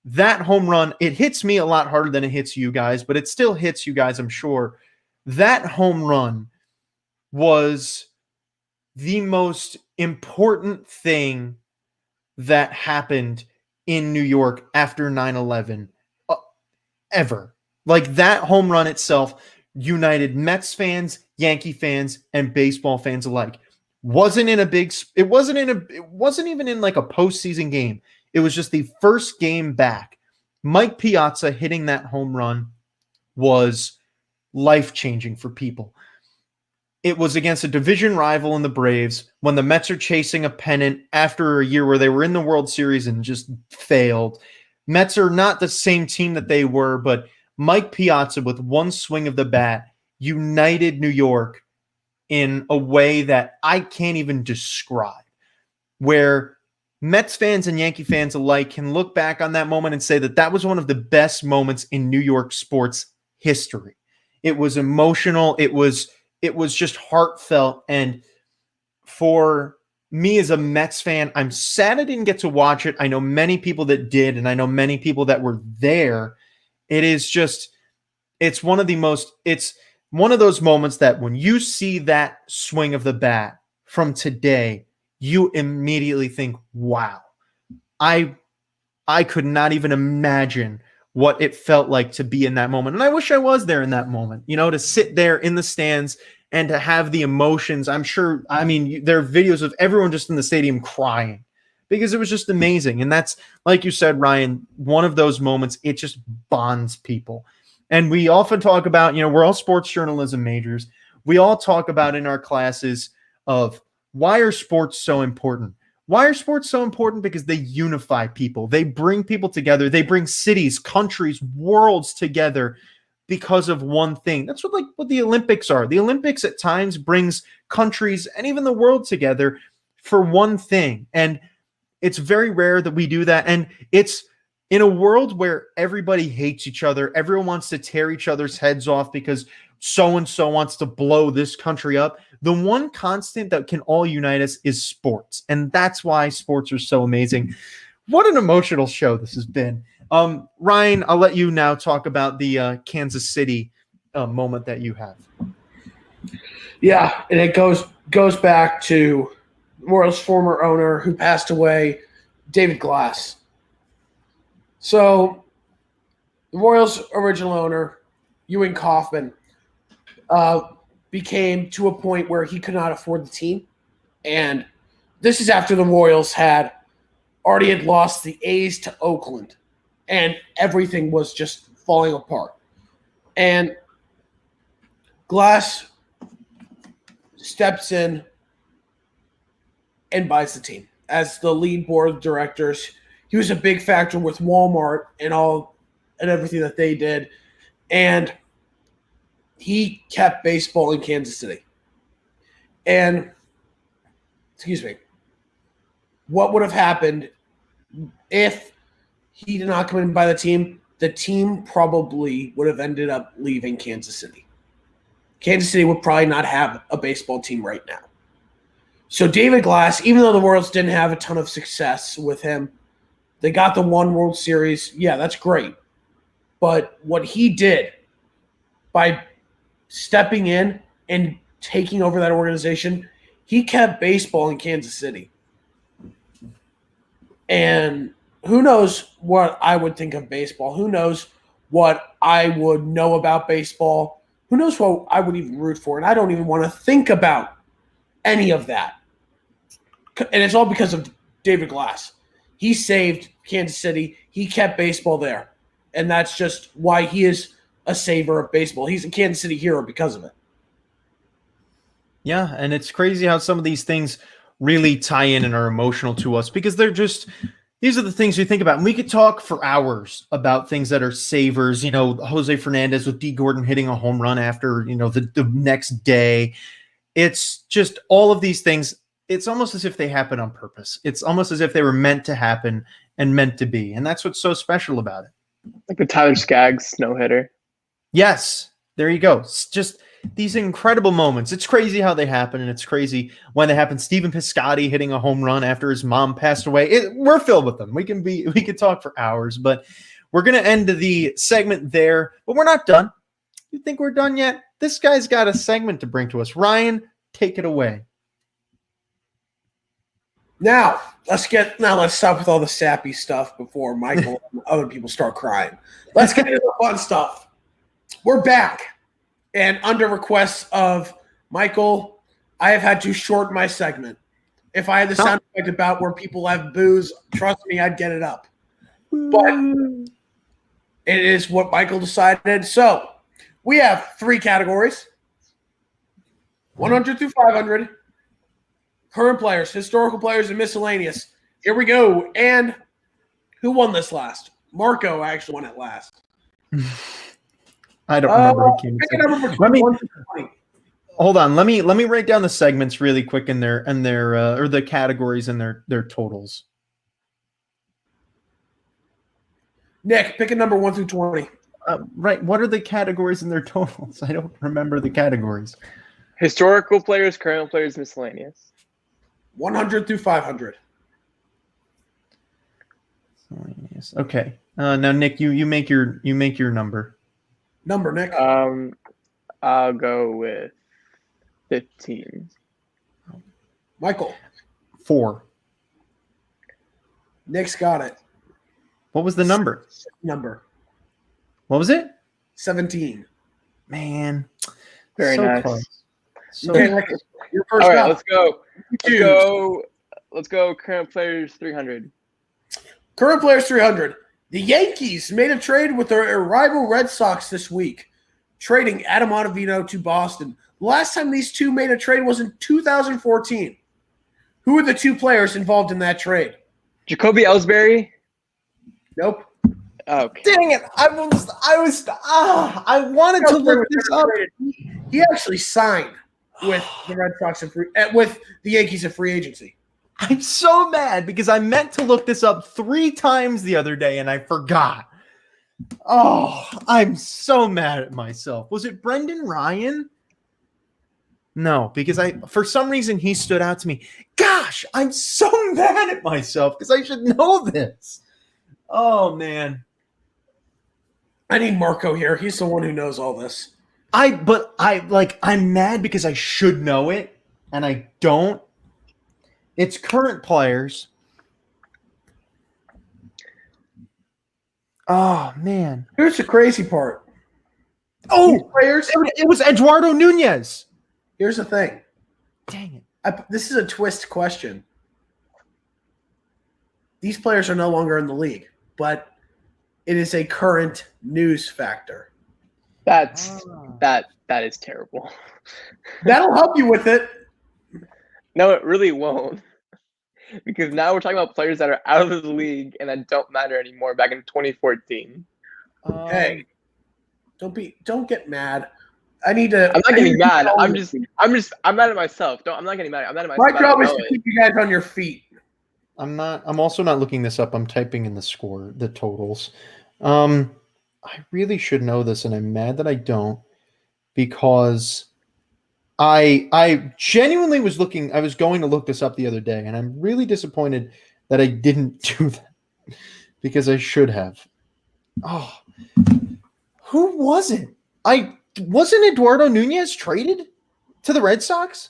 That home run, it hits me a lot harder than it hits you guys, but it still hits you guys, I'm sure. That home run was the most important thing that happened in New York after 9/11 ever. Like, that home run itself united Mets fans, Yankee fans, and baseball fans alike. It wasn't even in like a postseason game. It was just the first game back. Mike Piazza hitting that home run was life-changing for people. It was against a division rival in the Braves when the Mets are chasing a pennant after a year where they were in the World Series and just failed. Mets are not the same team that they were, but Mike Piazza, with one swing of the bat, united New York in a way that I can't even describe, where Mets fans and Yankee fans alike can look back on that moment and say that that was one of the best moments in New York sports history. It was emotional. It was just heartfelt. And for me as a Mets fan, I'm sad I didn't get to watch it. I know many people that did, and I know many people that were there. It's one of those moments that when you see that swing of the bat from today, you immediately think, wow, I could not even imagine what it felt like to be in that moment. And I wish I was there in that moment, you know, to sit there in the stands and to have the emotions. There are videos of everyone just in the stadium crying because it was just amazing. And that's, like you said, Ryan, one of those moments, it just bonds people. And we often talk about, you know, we're all sports journalism majors. We all talk about in our classes of, why are sports so important? Why are sports so important? Because they unify people. They bring people together. They bring cities, countries, worlds together because of one thing. That's what the Olympics are. The Olympics at times brings countries and even the world together for one thing. And it's very rare that we do that. And it's in a world where everybody hates each other. Everyone wants to tear each other's heads off because so-and-so wants to blow this country up. The one constant that can all unite us is sports. And that's why sports are so amazing. What an emotional show this has been. Ryan, I'll let you now talk about the Kansas City moment that you have. Yeah, and it goes back to Royals' former owner who passed away, David Glass. So the Royals' original owner, Ewing Kauffman, became to a point where he could not afford the team. And this is after the Royals had lost the A's to Oakland, and everything was just falling apart. And Glass steps in and buys the team as the lead board of directors. He was a big factor with Walmart and everything that they did. And he kept baseball in Kansas City. And, what would have happened if he did not come in and buy the team? The team probably would have ended up leaving Kansas City. Kansas City would probably not have a baseball team right now. So David Glass, even though the Royals didn't have a ton of success with him, they got the one World Series. Yeah, that's great. But what he did by stepping in and taking over that organization, he kept baseball in Kansas City. And who knows what I would think of baseball? Who knows what I would know about baseball? Who knows what I would even root for? And I don't even want to think about any of that. And it's all because of David Glass. He saved Kansas City. He kept baseball there. And that's just why he is a saver of baseball. He's a Kansas City hero because of it. Yeah, and it's crazy how some of these things really tie in and are emotional to us because these are the things you think about. And we could talk for hours about things that are savers, Jose Fernandez with D. Gordon hitting a home run after, the next day. It's just all of these things. It's almost as if they happen on purpose. It's almost as if they were meant to happen and meant to be. And that's what's so special about it. Like the Tyler Skaggs no-hitter. Yes, there you go. It's just these incredible moments. It's crazy how they happen, and it's crazy when they happen. Stephen Piscotty hitting a home run after his mom passed away. We're filled with them. We could talk for hours, but we're going to end the segment there. But we're not done. You think we're done yet? This guy's got a segment to bring to us. Ryan, take it away. Now let's stop with all the sappy stuff before Michael and other people start crying. Let's get into the fun stuff. We're back. And under requests of Michael, I have had to shorten my segment. If I had the sound effect about where people have booze, trust me, I'd get it up. But it is what Michael decided. So we have 3 categories: 100 through 500, current players, historical players, and miscellaneous. Here we go. And who won this last? Marco actually won it last. I don't remember. Hold on. Let me write down the segments really quick in their or the categories and their totals. Nick, pick a number 1 through 20. Right. What are the categories and their totals? I don't remember the categories. Historical players, current players, miscellaneous. 100 through 500. Okay. Now, Nick, you make your number. Number, Nick. I'll go with 15. Michael. 4. Nick's got it. What was the number? What was it? 17. Man. Very so nice. Close. So okay, Nick, your first all right, up. let's go current players 300. Current players 300. The Yankees made a trade with their rival Red Sox this week, trading Adam Ottavino to Boston. The last time these two made a trade was in 2014. Who are the 2 players involved in that trade? Jacoby Ellsbury? Nope. Okay. Dang it! I wanted to look this up. He actually signed with the Red Sox with the Yankees in free agency. I'm so mad because I meant to look this up 3 times the other day and I forgot. Oh, I'm so mad at myself. Was it Brendan Ryan? No, because for some reason he stood out to me. Gosh, I'm so mad at myself because I should know this. Oh man. I need Marco here. He's the one who knows all this. I'm mad because I should know it and I don't. It's current players. Oh man. Here's the crazy part. Oh, players. It was Eduardo Nunez. Here's the thing. Dang it. This is a twist question. These players are no longer in the league, but it is a current news factor. That is terrible. That'll help you with it. No, it really won't. Because now we're talking about players that are out of the league and that don't matter anymore back in 2014. Hey, don't get mad. I'm not getting mad. I'm mad at myself. I'm not getting mad. I'm mad at myself. My job is to keep you guys on your feet. I'm also not looking this up. I'm typing in the totals. I really should know this, and I'm mad that I don't, because I genuinely was looking. I was going to look this up the other day, and I'm really disappointed that I didn't do that because I should have. Oh, who was it? Wasn't Eduardo Nunez traded? To the Red Sox?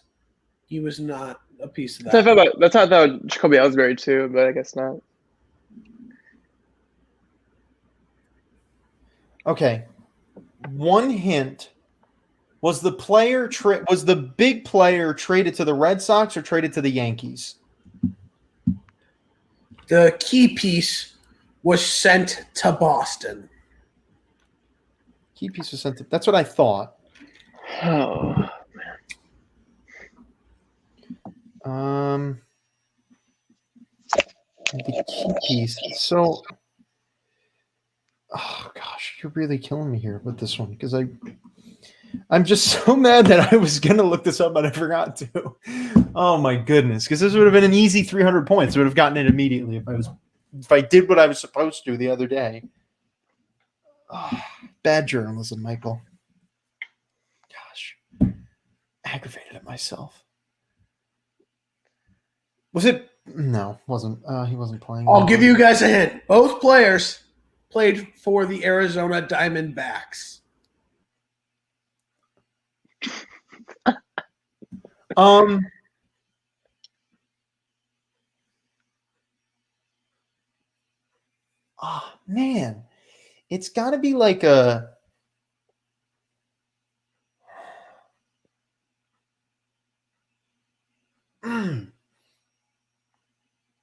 He was not a piece of That's that. how I thought about Jacoby Ellsbury too, but I guess not. Okay. One hint. Was the big player traded to the Red Sox or traded to the Yankees? The key piece was sent to Boston. Key piece was sent to, that's what I thought. Oh, The key piece. So, oh gosh, you're really killing me here with this one because I'm just so mad that I was gonna look this up, but I forgot to. Oh my goodness, because this would have been an easy 300 points. I would have gotten it immediately if I did what I was supposed to the other day. Oh, bad journalism, Michael. Gosh, aggravated at myself. Was it? No, wasn't. He wasn't playing. I'll give you guys a hint. Both players played for the Arizona Diamondbacks. Oh man, it's got to be like a.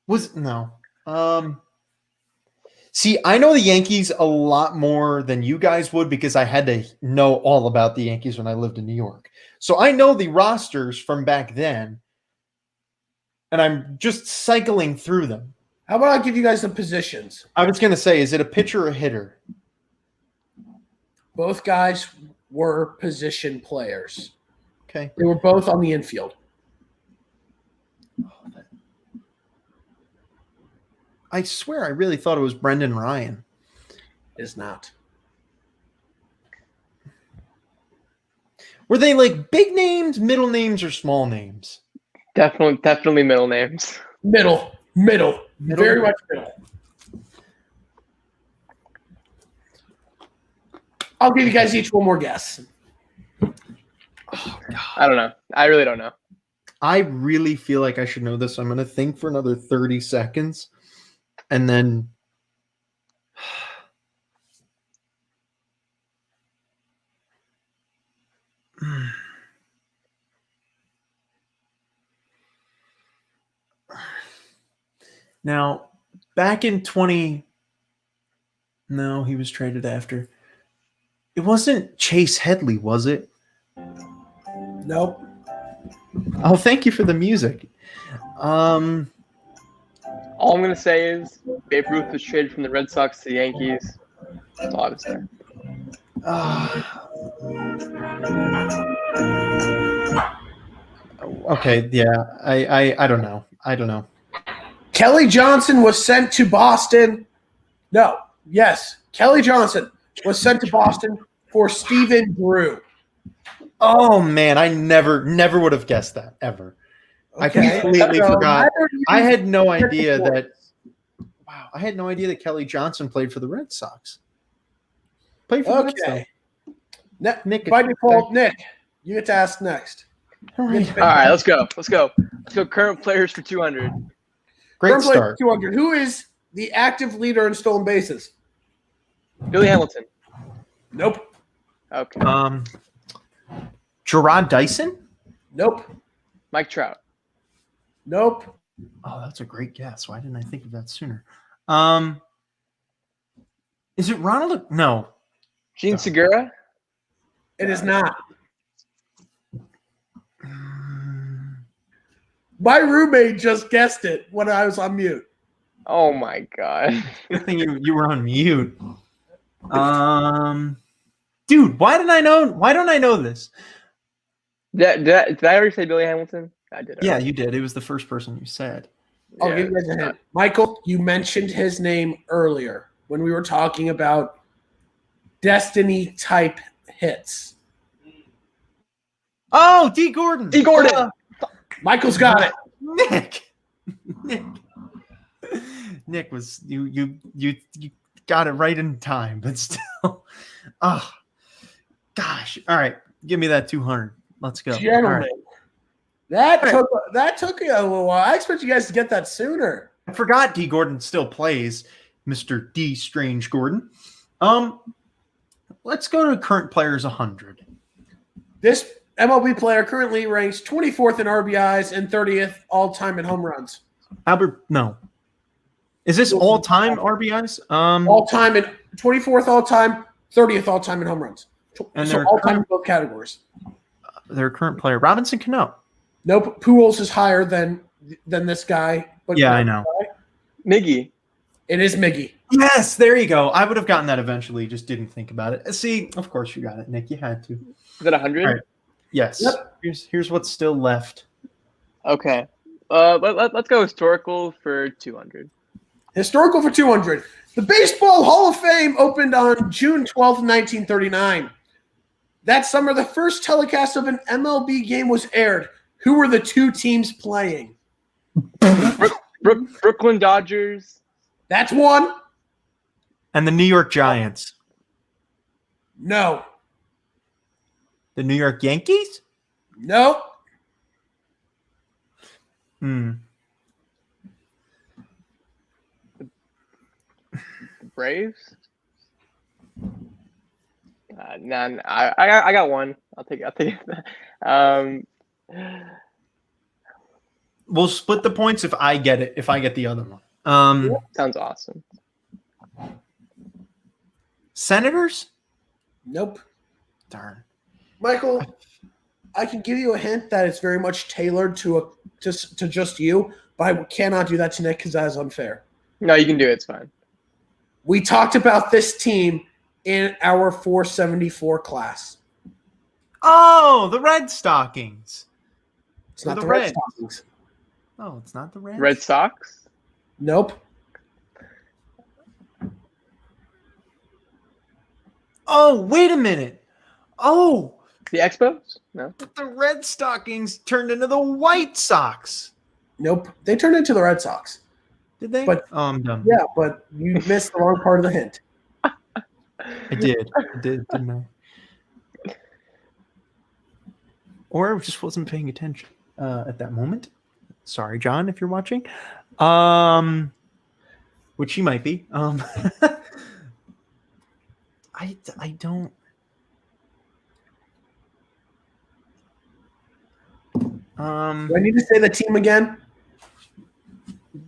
Was no. See, I know the Yankees a lot more than you guys would because I had to know all about the Yankees when I lived in New York. So I know the rosters from back then, and I'm just cycling through them. How about I give you guys the positions? I was going to say, is it a pitcher or a hitter? Both guys were position players. Okay. They were both on the infield. I swear I really thought it was Brendan Ryan. Is not. Were they like big names, middle names, or small names? definitely middle names. Middle. Very much middle. I'll give you guys each one more guess. Oh, I don't know. I really don't know. I really feel like I should know this. I'm going to think for another 30 seconds. And then now back in 20 no, he was traded after. It wasn't Chase Headley, was it? Nope. Oh, thank you for the music. All I'm gonna say is Babe Ruth was traded from the Red Sox to the Yankees. That's all I would say. Okay, yeah. I don't know. I don't know. Kelly Johnson was sent to Boston. No. Yes. Kelly Johnson was sent to Boston for Stephen Drew. Oh man, I never would have guessed that ever. Okay. I completely So forgot. neither of you I had no get the idea point. that. Wow, I had no idea that Kelly Johnson played for the Red Sox. Played for the Red Sox. Okay. Nick, By default, Nick, you get to ask next. All right. All right, let's go. Let's go current players for 200. Great Current player start. 200. Who is the active leader in stolen bases? Billy Hamilton. Nope. Okay. Gerard Dyson? Nope. Mike Trout. Nope. Oh, that's a great guess. Why didn't I think of that sooner? Is it Ronald? No. Gene Segura. It is not. My roommate just guessed it when I was on mute. Oh my god. Good thing you were on mute. Dude, why don't I know this? Did I already say Billy Hamilton? I did. Yeah, already. you did. It was the first person you said. I'll Yeah. give you guys a hint. Michael, you mentioned his name earlier when we were talking about Destiny type hits. Oh, D. Gordon. D. Gordon. Michael's got it. Nick was you got it right in time, but still. Oh gosh. All right. Give me that 200. Let's go. Gentlemen, All right. that took a little while. I expect you guys to get that sooner. I forgot D. Gordon still plays, Mr. D. Strange Gordon. Let's go to current players 100. This MLB player currently ranks 24th in RBIs and 30th all-time in home runs. Albert, no. Is this all-time RBIs? All-time in 24th all-time, 30th all-time in home runs. And so they're all-time in both categories. Their current player, Robinson Cano. Nope, Pujols is higher than this guy. But Yeah, I know. Miggy. It is Miggy. Yes, there you go. I would have gotten that eventually, just didn't think about it. See, of course you got it, Nick. You had to. Is that 100? All right. Yes. Yep. Here's what's still left. Okay. Let's go historical for 200. Historical for 200. The Baseball Hall of Fame opened on June 12th, 1939. That summer, the first telecast of an MLB game was aired. Who were the two teams playing? Brooklyn Dodgers. That's one. And the New York Giants. No. The New York Yankees? No. The Braves. None. I got one. I'll take it. We'll split the points if I get it, if I get the other one. Sounds awesome. Senators? Nope. Darn. Michael, I can give you a hint that it's very much tailored to just you, but I cannot do that to Nick because that is unfair. No, you can do it. It's fine. We talked about this team in our 474 class. Oh, the Red Stockings. It's not the the Red Reds. Stockings. Oh, it's not the Reds. Red Sox. Nope. Oh, wait a minute. Oh, The Expos. No. the Red Stockings turned into the White Sox. Nope. They turned into the Red Sox. Did they? But- oh, I'm dumb. Yeah, but you missed the wrong part of the hint. I did, didn't I? Or I just wasn't paying attention at that moment. Sorry, John, if you're watching. Which he might be. I don't. Do I need to say the team again?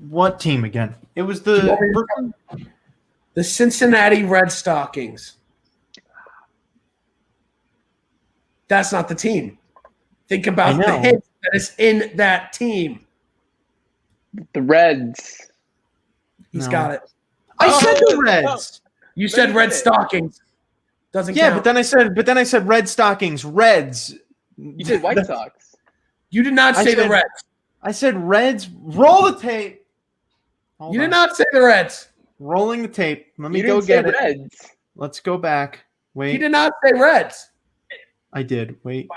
What team again? It was the Brooklyn. The Cincinnati Red Stockings. That's not the team. Think about I the know. hit that is in that team. The Reds. He's No. got it. I said the Oh, Reds. You said Red Stockings. Doesn't Yeah, count. but then I said Red Stockings, Reds. You said White Sox. You did not I say the said- Reds. I said Reds. Roll the tape. Hold You did on. not say the Reds. Rolling the tape. Let me You go didn't say get it. Reds. Let's go back. You Wait. did not say Reds. I did. Wait.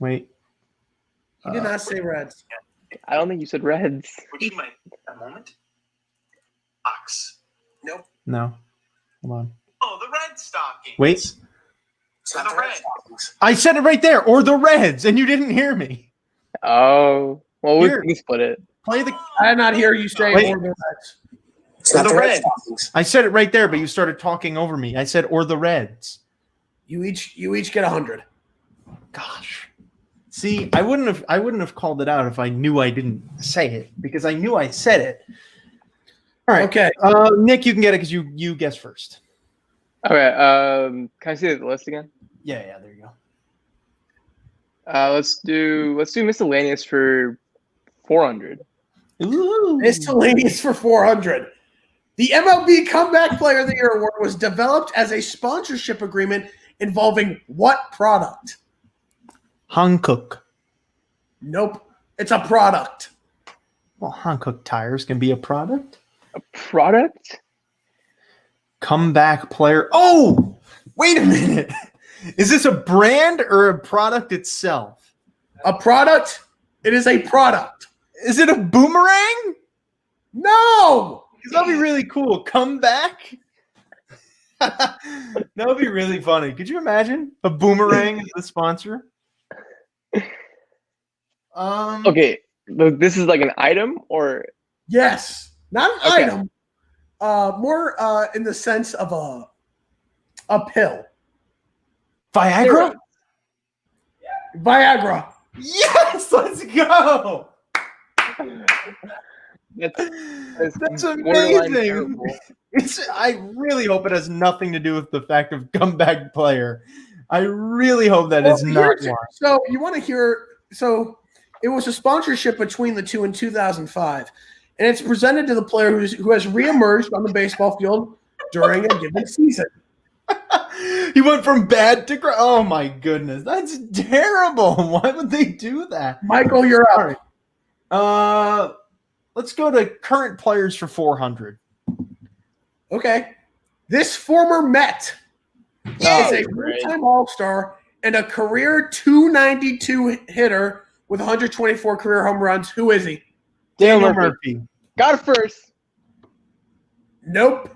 Wait. You did not say Reds. I don't think you said Reds. Which you might at that moment. Ox. Nope. No. Hold on. Oh, the Red Stockings. Wait. It's not The the Red Reds. Stockings. I said it right there. Or the Reds, and you didn't hear me. Oh. Well, we Here. split it. Play the. I did not hear you say Wait. or the Reds. It's Or not the the Red Reds. Stockings. I said it right there, but you started talking over me. I said or the Reds. You each get 100. Gosh. See, I wouldn't have called it out if I knew I didn't say it because I knew I said it. All right. Okay. Nick, you can get it because you guessed first. Okay. Can I see the list again? Yeah, there you go. Let's do miscellaneous for 400. Ooh. Miscellaneous for 400. The MLB Comeback Player of the Year award was developed as a sponsorship agreement involving what product? Hankook. Nope. It's a product. Well, Hankook tires can be a product. A product? Comeback player. Oh, wait a minute. Is this a brand or a product itself? A product? It is a product. Is it a boomerang? No. Because that'd be really cool. Comeback? That would be really funny. Could you imagine a boomerang as the sponsor? Okay, this is like an item or Yes, not an Okay. item. More in the sense of a pill. Viagra? Viagra. Yes, let's go. that's That's borderline amazing. terrible. I really hope it has nothing to do with the fact of comeback player. I really hope that is not why. So you want to hear? So it was a sponsorship between the two in 2005, and it's presented to the player who has reemerged on the baseball field during a given season. He went from bad to great. Oh my goodness, that's terrible. Why would they do that? Michael, you're up. All right. Let's go to current players for 400. Okay. This former Met is a three-time All-Star and a career 292 hitter with 124 career home runs. Who is he? Daniel Murphy. Got it first. Nope.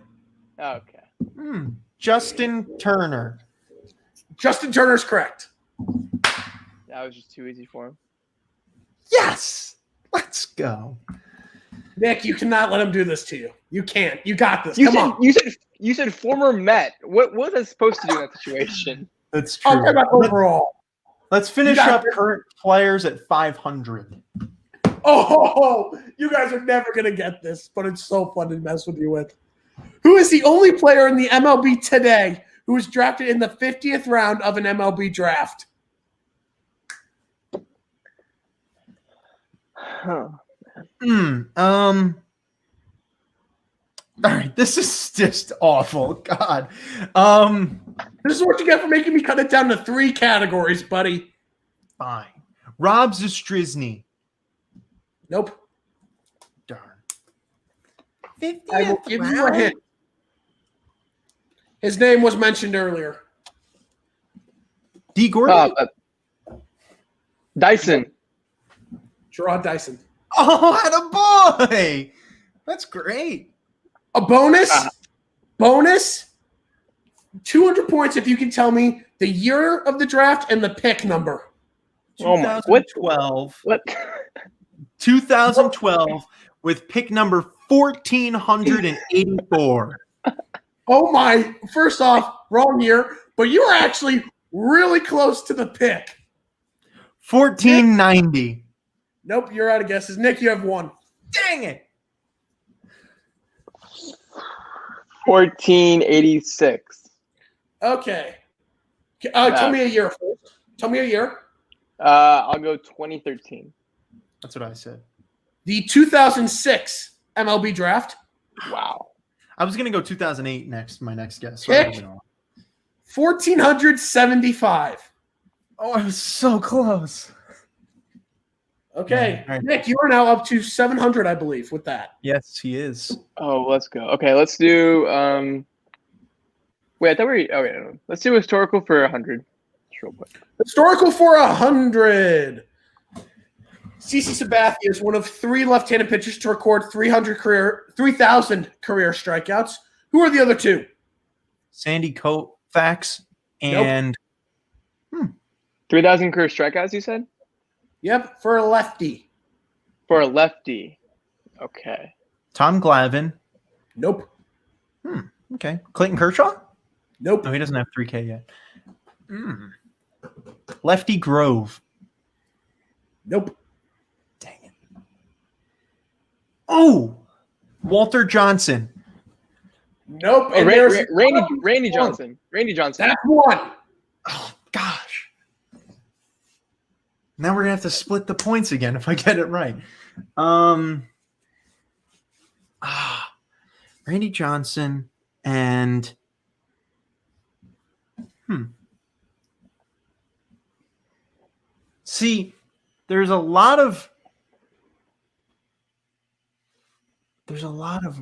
Okay. Justin Turner. Justin Turner's correct. That was just too easy for him. Yes. Let's go. Nick, you cannot let him do this to you. You can't. You got this. You Come said, on. You said former Met. What was that supposed to do in that situation? That's true. I'll talk about overall. Let's finish up current players at 500. Oh, you guys are never going to get this, but it's so fun to mess with you with. Who is the only player in the MLB today who was drafted in the 50th round of an MLB draft? Huh. All right, this is just awful. God. This is what you get for making me cut it down to 3 categories, buddy. Fine. Rob Zastryzny. Nope. Darn. I will give you a hint. His name was mentioned earlier. D. Gordon. Dyson. Gerard Dyson. Oh, attaboy! That's great. A bonus. Bonus. 200 points if you can tell me the year of the draft and the pick number. 2012. What? 2012 with pick number 1484. Oh my! First off, wrong year, but you were actually really close to the pick. 1490. Nope, you're out of guesses. Nick, you have 1. Dang it. 1486. Okay. Tell me a year first. Tell me a year. I'll go 2013. That's what I said. The 2006 MLB draft. Wow. I was going to go 2008 next, my next guess. So Pick 1475. Oh, I was so close. Okay. All right. Nick, you are now up to 700, I believe, with that. Yes, he is. Oh, let's go. Okay, let's do wait, I thought no. Let's do historical for 100. Just real quick. Historical for 100. CC Sabathia is one of 3 left-handed pitchers to record 3,000 career strikeouts. Who are the other 2? Sandy Koufax and 3,000 career strikeouts, you said? Yep, for a lefty. For a lefty. Okay. Tom Glavine. Nope. Okay. Clayton Kershaw? Nope. No, he doesn't have 3K yet. Lefty Grove. Nope. Dang it. Oh, Walter Johnson. Nope. Oh, And Randy Johnson. Randy Johnson. That's 1. Oh, gosh. Now we're going to have to split the points again if I get it right. Randy Johnson and See, there's a lot of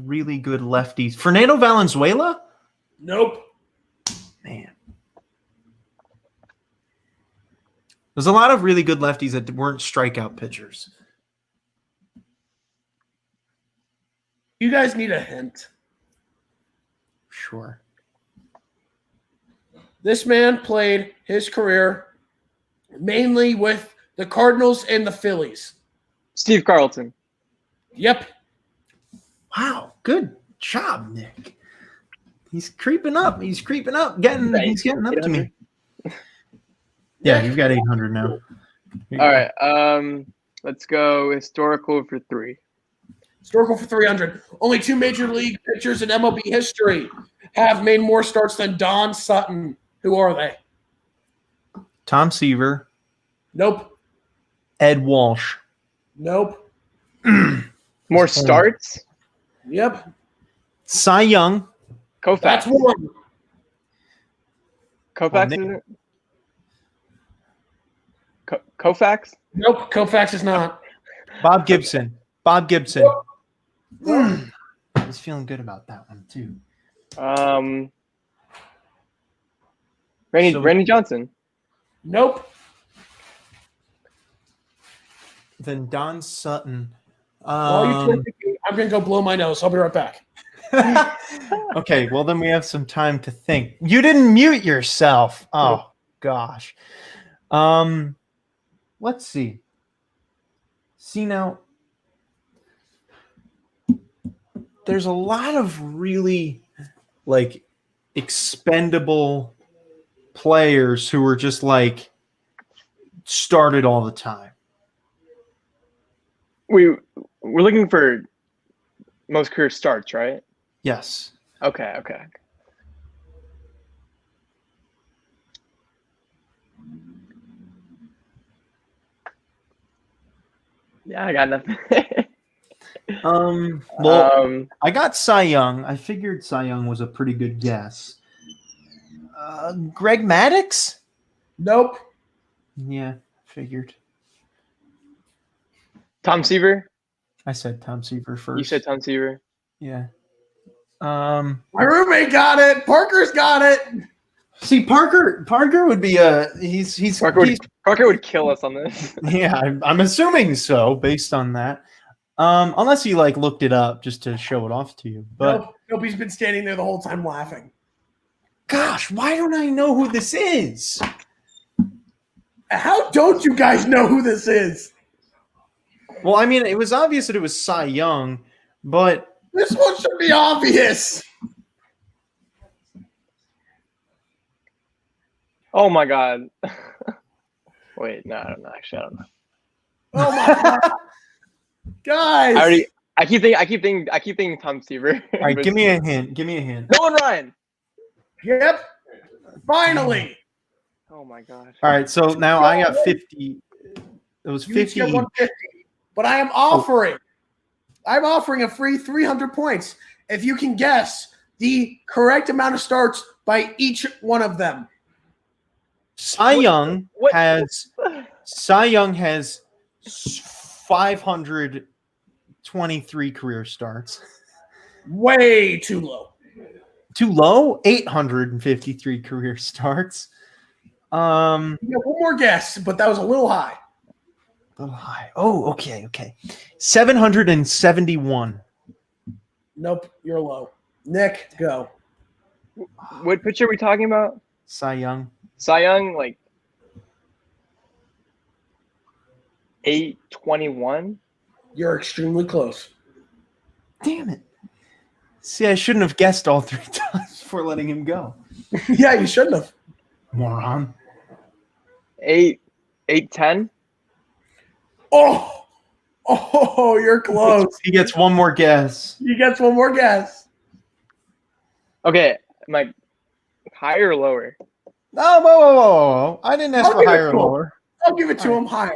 really good lefties. Fernando Valenzuela? Nope. Man. There's a lot of really good lefties that weren't strikeout pitchers. You guys need a hint. Sure. This man played his career mainly with The Cardinals and the Phillies. Steve Carlton. Yep. Wow, good job, Nick. He's creeping up. He's creeping up. He's getting up to me. Yeah, you've got 800 now. All right. Let's go historical for 3. Historical for 300. Only 2 major league pitchers in MLB history have made more starts than Don Sutton. Who are they? Tom Seaver, Nope. Ed Walsh. Nope. More starts? Yep. Cy Young. Koufax. That's one. Koufax, Nick- isn't it? Koufax? Nope. Koufax is not. Bob Gibson. Bob Gibson. I was feeling good about that one, too. Randy Johnson. Nope. Then Don Sutton. While you thinking, I'm going to go blow my nose. I'll be right back. Okay, well, then we have some time to think. You didn't mute yourself. Oh, gosh. Let's see. See, now, there's a lot of really, like, expendable players who were just, like, started all the time. We're looking for most career starts, right? Yes. Okay. Yeah, I got nothing. Well, I got Cy Young. I figured Cy Young was a pretty good guess. Greg Maddux? Nope. Yeah, figured. Tom Seaver. I said Tom Seaver first. You said Tom Seaver. Yeah. My roommate got it. Parker's got it. See, Parker would be he's Parker would kill us on this. Yeah, I'm assuming so based on that. Unless he like looked it up just to show it off to you. But Nope. He's been standing there the whole time laughing. gosh, why don't I know who this is? How don't you guys know who this is? Well, I mean, it was obvious that it was Cy Young, but This one should be obvious. Oh my god. Wait, no, I don't know. Actually, I don't know. Oh my god. Guys. I keep thinking Tom Seaver. all right, give me a hint. Nolan Ryan. Yep. Finally. Oh my god. All right, so now I got 50. It was You each 50. get 150. But I am offering. I'm offering a free 300 points if you can guess the correct amount of starts by each one of them. Cy Young has 523 career starts. Way too low. Too low? 853 career starts. You got one more guess, but that was a little high. A little high. Oh, okay. 771. Nope, you're low. Nick, go. What pitcher are we talking about? Cy Young. Cy Young, like 821. You're extremely close. Damn it. See, I shouldn't have guessed all 3 times before letting him go. Yeah, you shouldn't have. Moron. 810. Oh, you're close. He gets one more guess. He gets one more guess. Okay, am I higher or lower? Oh, whoa. I didn't ask I'll for give it higher or to him. lower. I'll give it to him higher.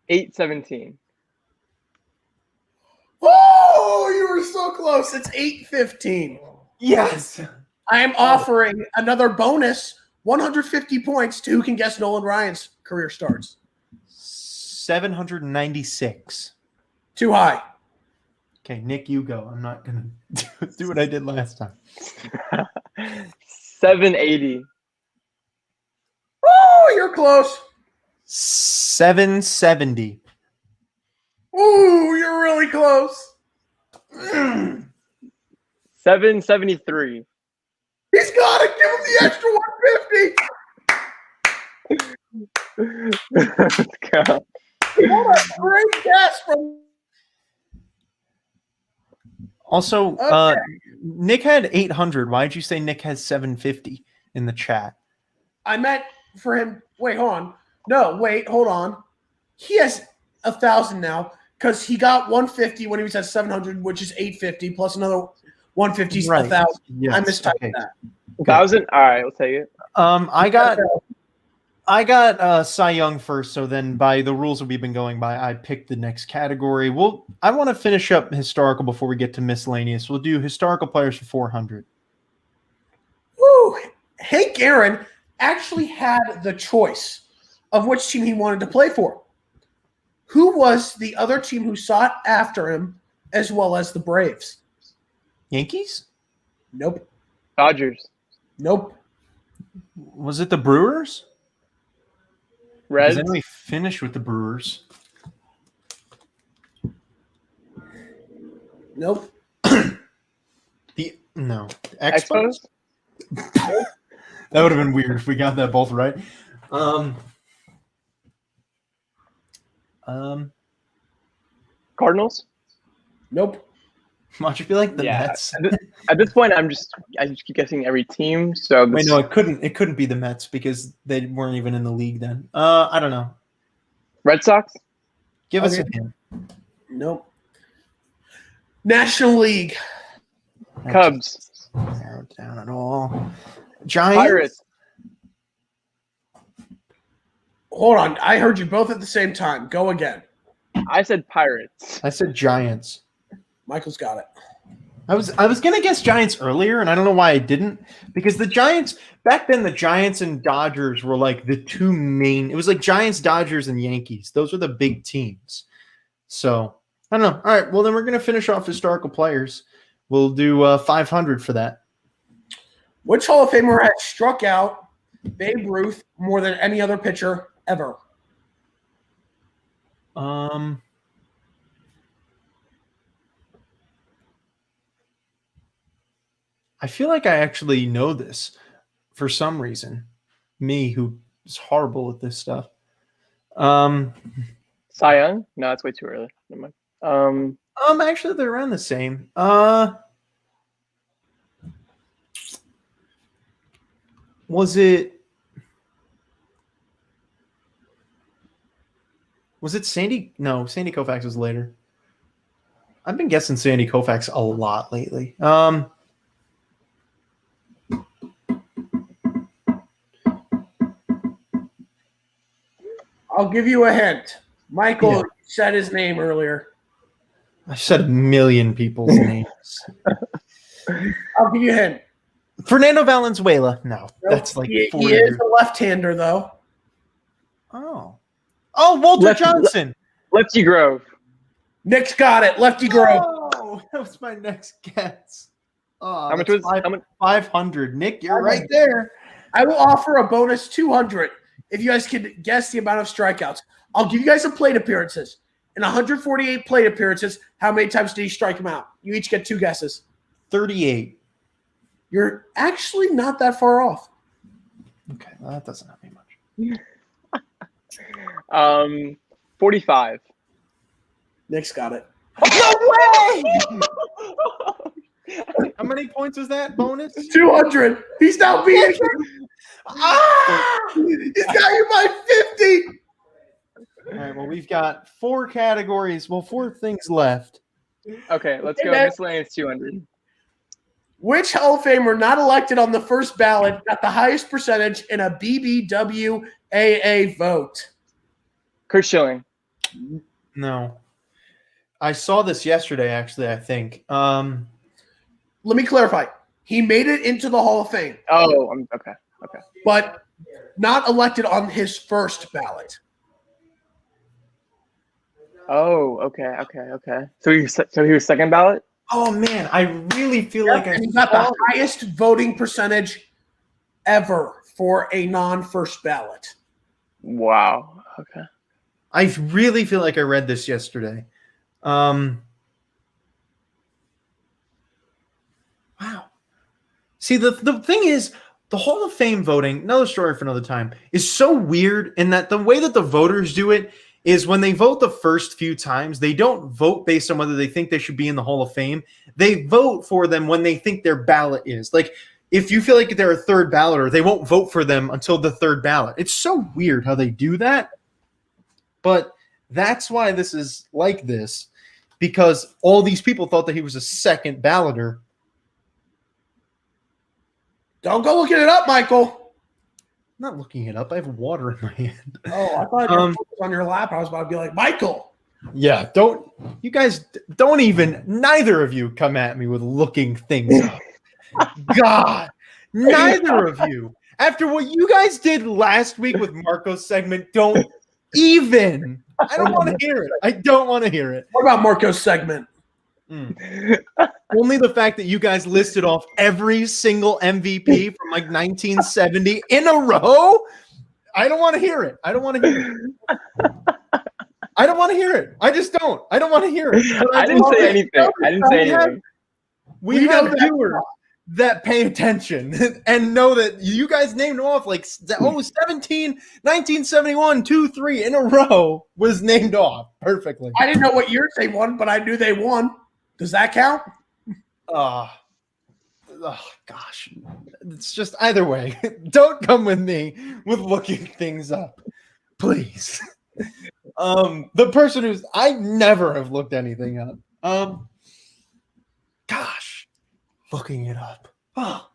817. Oh, you were so close. It's 815. Yes. I am offering another bonus 150 points to who can guess Nolan Ryan's career starts. 796. Too high. Okay, Nick, you go. I'm not going to do what I did last time. 780. Oh, you're close. 770. Ooh, you're really close. 773. He's got it. Give him the extra 150. Let's go. What a great guess from. Also, Okay. Nick had 800. Why did you say Nick has 750 in the chat? I meant for him. Wait, hold on. No, wait, hold on. He has 1,000 now because he got 150 when he was at 700, which is 850 plus another 150 is Right. 1,000. Yes. I mistyped Okay. that. 1,000? All right, we'll take it. I got Cy Young first, so then by the rules that we've been going by, I picked the next category. I want to finish up historical before we get to miscellaneous. We'll do historical players for 400. Woo! Hank Aaron actually had the choice of which team he wanted to play for. Who was the other team who sought after him, as well as the Braves? Yankees? Nope. Dodgers. Nope. Was it the Brewers? Reds. Then we finished with the Brewers. Nope. No. Expos? That would have been weird if we got that both right. Cardinals? Nope. Much feel like the Yeah. Mets. At this point, I just keep guessing every team. So Wait, no, it couldn't be the Mets because they weren't even in the league then. I don't know. Red Sox? Give us a Okay. hint. Nope. National League. That Cubs? just narrowed down at all. Giants. Pirates? Hold on. I heard you both at the same time. Go again. I said Pirates. I said Giants. Michael's got it. I was gonna guess Giants earlier, and I don't know why I didn't, because the Giants back then, the Giants and Dodgers were like the two main. It was like Giants, Dodgers, and Yankees. Those were the big teams. So I don't know. All right, well then we're gonna finish off historical players. We'll do 500 for that. Which Hall of Famer has struck out Babe Ruth more than any other pitcher ever? I feel like I actually know this for some reason. Me, who is horrible at this stuff. Cy Young? No, it's way too early. Never mind. Actually, they're around the same. Was it Sandy? No, Sandy Koufax was later. I've been guessing Sandy Koufax a lot lately. I'll give you a hint. Michael Yeah. said his name earlier. I said a million people's names. I'll give you a hint. Fernando Valenzuela. No, that's like he 40 is years. a left-hander, though. Oh, Walter Johnson. Lefty Grove. Nick's got it. Lefty Grove. Oh, that was my next guess. Oh, How much that's was how much? 500? Nick, you're right there. I will offer a bonus 200 if you guys can guess the amount of strikeouts. I'll give you guys some plate appearances. In 148 plate appearances, how many times did he strike him out? You each get 2 guesses. 38. You're actually not that far off. Okay, well, that doesn't help me much. 45. Nick's got it. No way! How many points was that bonus? 200. He's now beating you. He's got you by 50. All right, well, we've got 4 categories. Well, 4 things left. Okay, let's go. Hey, Miscellaneous 200. Which Hall of Famer not elected on the first ballot got the highest percentage in a BBWAA vote? Kurt Schilling. No. I saw this yesterday, actually, I think. Let me clarify. He made it into the Hall of Fame, Oh, okay. but not elected on his first ballot. Oh, okay. So he was second ballot? Oh, man, I really feel like I And he got the highest voting percentage ever for a non-first ballot. Wow. Okay. I really feel like I read this yesterday. Wow. See, the thing is, the Hall of Fame voting, another story for another time, is so weird in that the way that the voters do it is when they vote the first few times, they don't vote based on whether they think they should be in the Hall of Fame. They vote for them when they think their ballot is. Like, if you feel like they're a third balloter, they won't vote for them until the third ballot. It's so weird how they do that. But that's why this is like this, because all these people thought that he was a second balloter. Don't go looking it up, Michael. I'm not looking it up. I have water in my hand. Oh, I thought your phone was on your lap. I was about to be like, Michael. Yeah, you guys don't even, neither of you come at me with looking things up. God, neither of you. After what you guys did last week with Marco's segment, don't even. I don't want to hear it. I don't want to hear it. What about Marco's segment? Only the fact that you guys listed off every single MVP from like 1970 in a row. I don't want to hear it. I don't want to hear it. I don't want to hear it. I just don't. I don't want to hear it. I didn't say anything. I didn't say anything. We have viewers that pay attention and know that you guys named off like 1971, 2, 3 in a row was named off perfectly. I didn't know what years they won, but I knew they won. Does that count? Oh gosh. It's just either way. Don't come with me with looking things up. Please. The person who's I never have looked anything up. Gosh. Looking it up. Oh.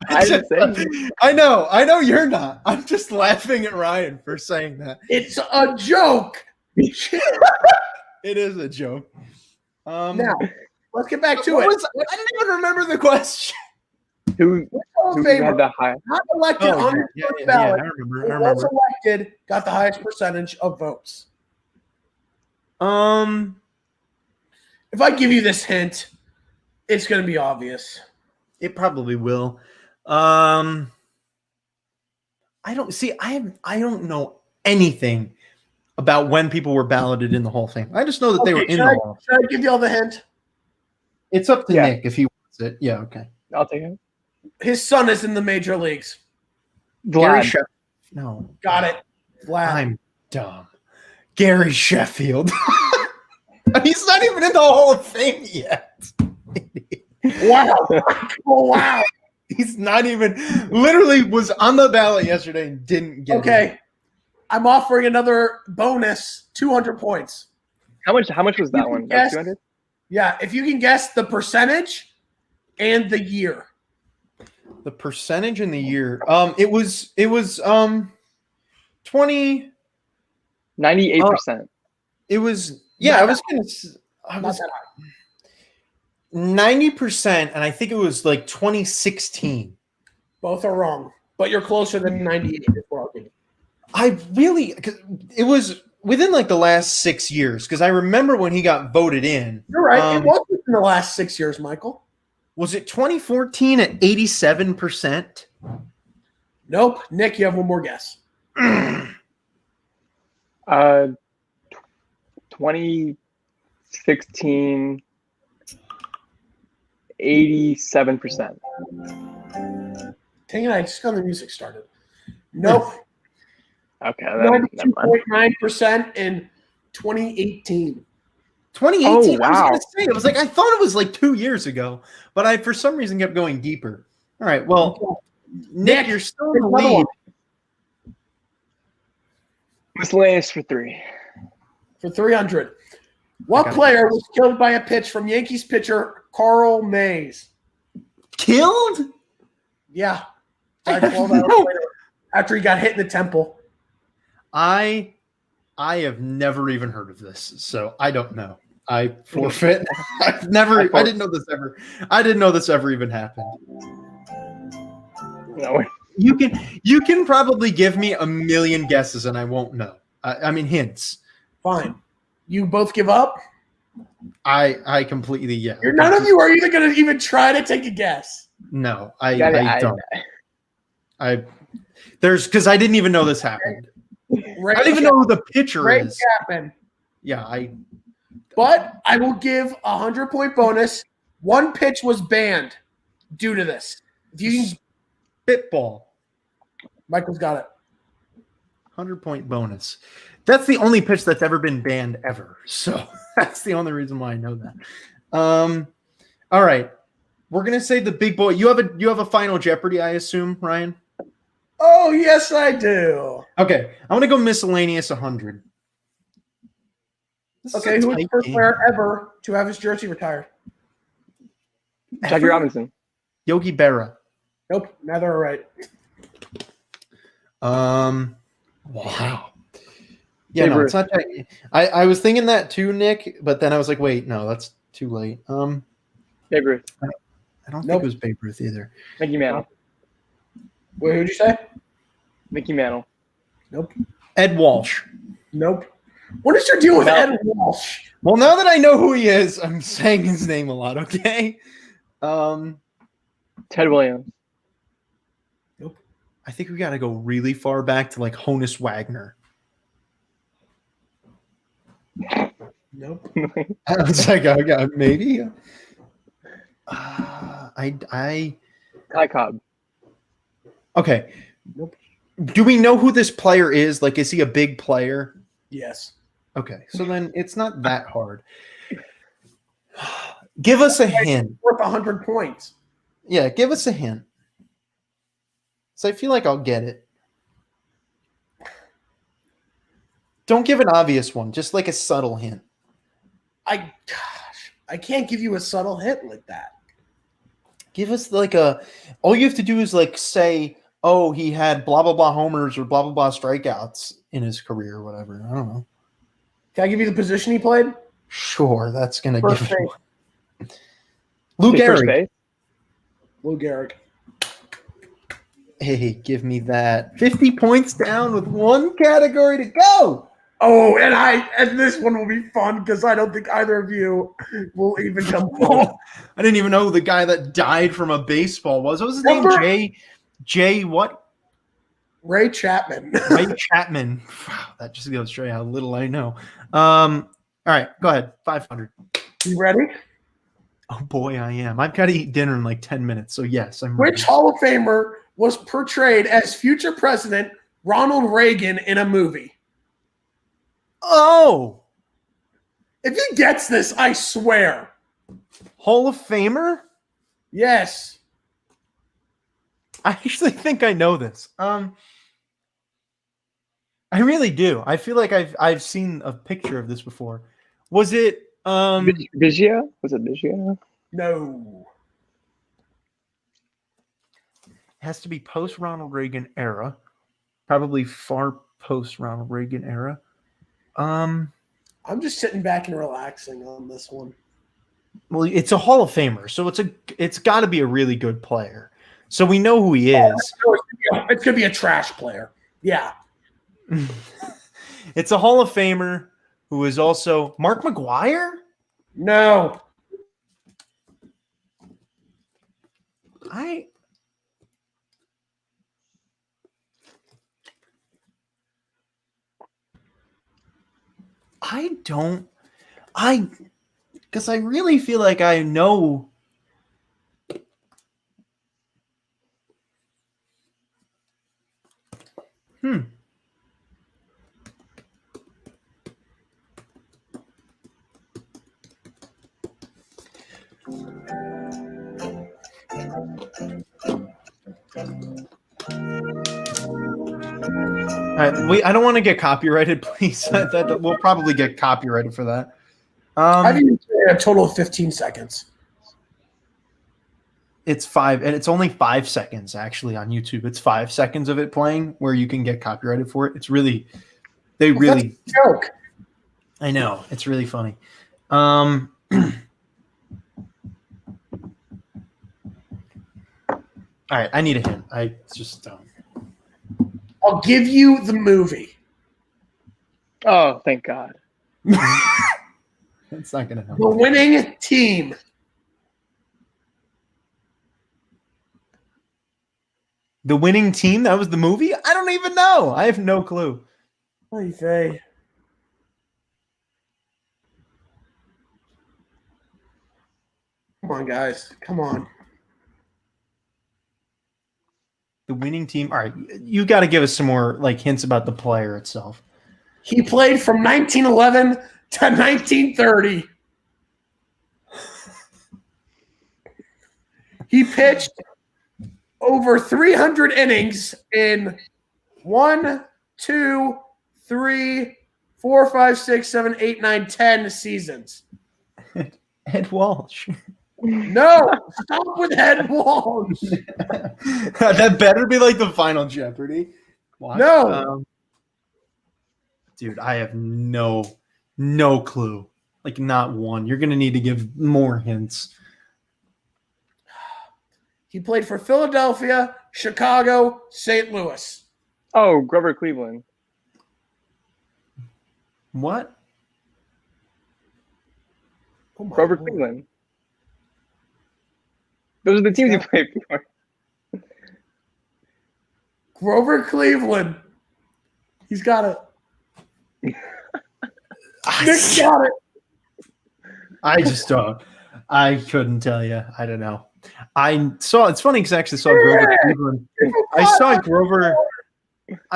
I know you're not. I'm just laughing at Ryan for saying that. It's a joke. It is a joke. Now, let's get back to it. I didn't even remember the question. Who had the high? Not elected on the first ballot. I remember. Who was elected, got the highest percentage of votes. If I give you this hint, it's going to be obvious. It probably will. I don't know anything about when people were balloted in the Hall of Fame. I just know that they were in the Hall. Should I give you all the hint? It's up to Nick if he wants it. Yeah, okay. I'll take it. His son is in the major leagues. Gary Sheffield. No. Got it. Vlad. I'm dumb. Gary Sheffield. He's not even in the Hall of Fame yet. Wow. Oh, wow. He's not even literally was on the ballot yesterday and didn't get it. I'm offering another bonus 200 points. How much was that one? 200? Yeah, if you can guess the percentage and the year. The percentage and the year. It was 20 98%. It was I was 90%, and I think it was like 2016. Both are wrong, but you're closer than 98 is what I'll give you. It was within like the last 6 years, because I remember when he got voted in. You're right. It was within the last 6 years, Michael. Was it 2014 at 87%? Nope. Nick, you have one more guess. 2016, 87%. Dang it, I just got the music started. Nope. Okay. 92.9% in 2018. 2018. Oh, wow. I was gonna say, it was like I thought it was like 2 years ago, but I for some reason kept going deeper. All right, well, Nick, you're still in the lead. Miscellaneous for 3. For 300. What player was killed by a pitch from Yankees pitcher Carl Mays? Killed? Yeah. Died 12 hours later after he got hit in the temple. I have never even heard of this, so I don't know. I forfeit. I didn't know this ever even happened. No. You can probably give me a million guesses and I won't know. I mean hints. Fine. You both give up? I completely None of you are either going to even try to take a guess. No, I don't. Because I didn't even know this happened. I don't even know who the pitcher is. Chapman. Yeah, But I will give a 100-point bonus. One pitch was banned. due to this. If you can, Spitball. Michael's got it. 100-point bonus. That's the only pitch that's ever been banned ever. So that's the only reason why I know that. All right. We're gonna say the big boy. You have a Final Jeopardy, I assume, Ryan? Oh, yes, I do. Okay. I'm gonna go miscellaneous 100. Okay, who was the first player ever to have his jersey retired? Jackie Robinson. Yogi Berra. Nope, neither are right. Wow. Yeah, no, Favorite. it's not. I was thinking that too, Nick, but then I was like, wait, no, that's too late. Babe Ruth. I don't think it was Babe Ruth either. Mickey Mantle. Wait, who'd you say? Mickey Mantle. Nope. Ed Walsh. Nope. What is your deal with Ed Walsh? Well, now that I know who he is, I'm saying his name a lot, okay? Ted Williams. Nope. I think we got to go really far back to like Honus Wagner. Nope. I was like, okay, maybe. I Ty Cobb. okay. Nope. Do we know who this player is? Like, is he a big player? Yes. Okay, so then it's not that hard. Give us a hint. Worth 100 points. Yeah, give us a hint. So I feel like I'll get it. Don't give an obvious one, just like a subtle hint. I can't give you a subtle hint like that. Give us like all you have to do is like say, oh, he had blah, blah, blah homers or blah, blah, blah strikeouts in his career or whatever. I don't know. Can I give you the position he played? Sure, that's going to First give base. you Lou First Gehrig. base. Lou Gehrig. Hey, give me that. 50 points down with one category to go. Oh, and this one will be fun because I don't think either of you will even come close. I didn't even know who the guy that died from a baseball was. What was his name? Jay what? Ray Chapman. Ray Chapman. Wow, that just goes to show you how little I know. All right, go ahead. 500. You ready? Oh boy, I am. I've got to eat dinner in like 10 minutes. So yes, I'm Which ready. Hall of Famer was portrayed as future President Ronald Reagan in a movie? Oh, If he gets this, I swear. Hall of Famer? Yes. I actually think I know this. I really do. I feel like I've seen a picture of this before. Was it Biggio? Was it Biggio? No. has to be post Ronald Reagan era. Probably far post Ronald Reagan era. I'm just sitting back and relaxing on this one. Well, it's a Hall of Famer, so it's got to be a really good player. So we know who he is. It's going to be a trash player. Yeah. It's a Hall of Famer who is also Mark McGwire? No. Because I really feel like I know. All right, I don't want to get copyrighted, please. We'll probably get copyrighted for that. I think a total of 15 seconds. It's 5, and it's only 5 seconds actually on YouTube. It's 5 seconds of it playing where you can get copyrighted for it. It's really, That's a joke. I know, it's really funny. All right, I need a hint. I just I'll give you the movie. Oh, thank God. It's not gonna help. The winning team. The winning team? That was the movie? I don't even know. I have no clue. Oy vey. Come on, guys. Come on. The winning team. All right, you got to give us some more like hints about the player itself. He played from 1911 to 1930. He pitched over 300 innings in 1, 2, 3, 4, 5, 6, 7, 8, 9, 10 seasons. Ed Walsh. No, stop with Ed Walsh. That better be like the Final Jeopardy. Watch. No. Dude, I have no clue. Like not one. You're gonna need to give more hints. He played for Philadelphia, Chicago, St. Louis. Oh, Grover Cleveland. What? Oh my Grover Lord. Cleveland. Those are the teams he played for. Grover Cleveland. He's got it. Nick got it. I just don't. I couldn't tell you. I don't know. I saw. It's funny because I actually saw Grover Cleveland. I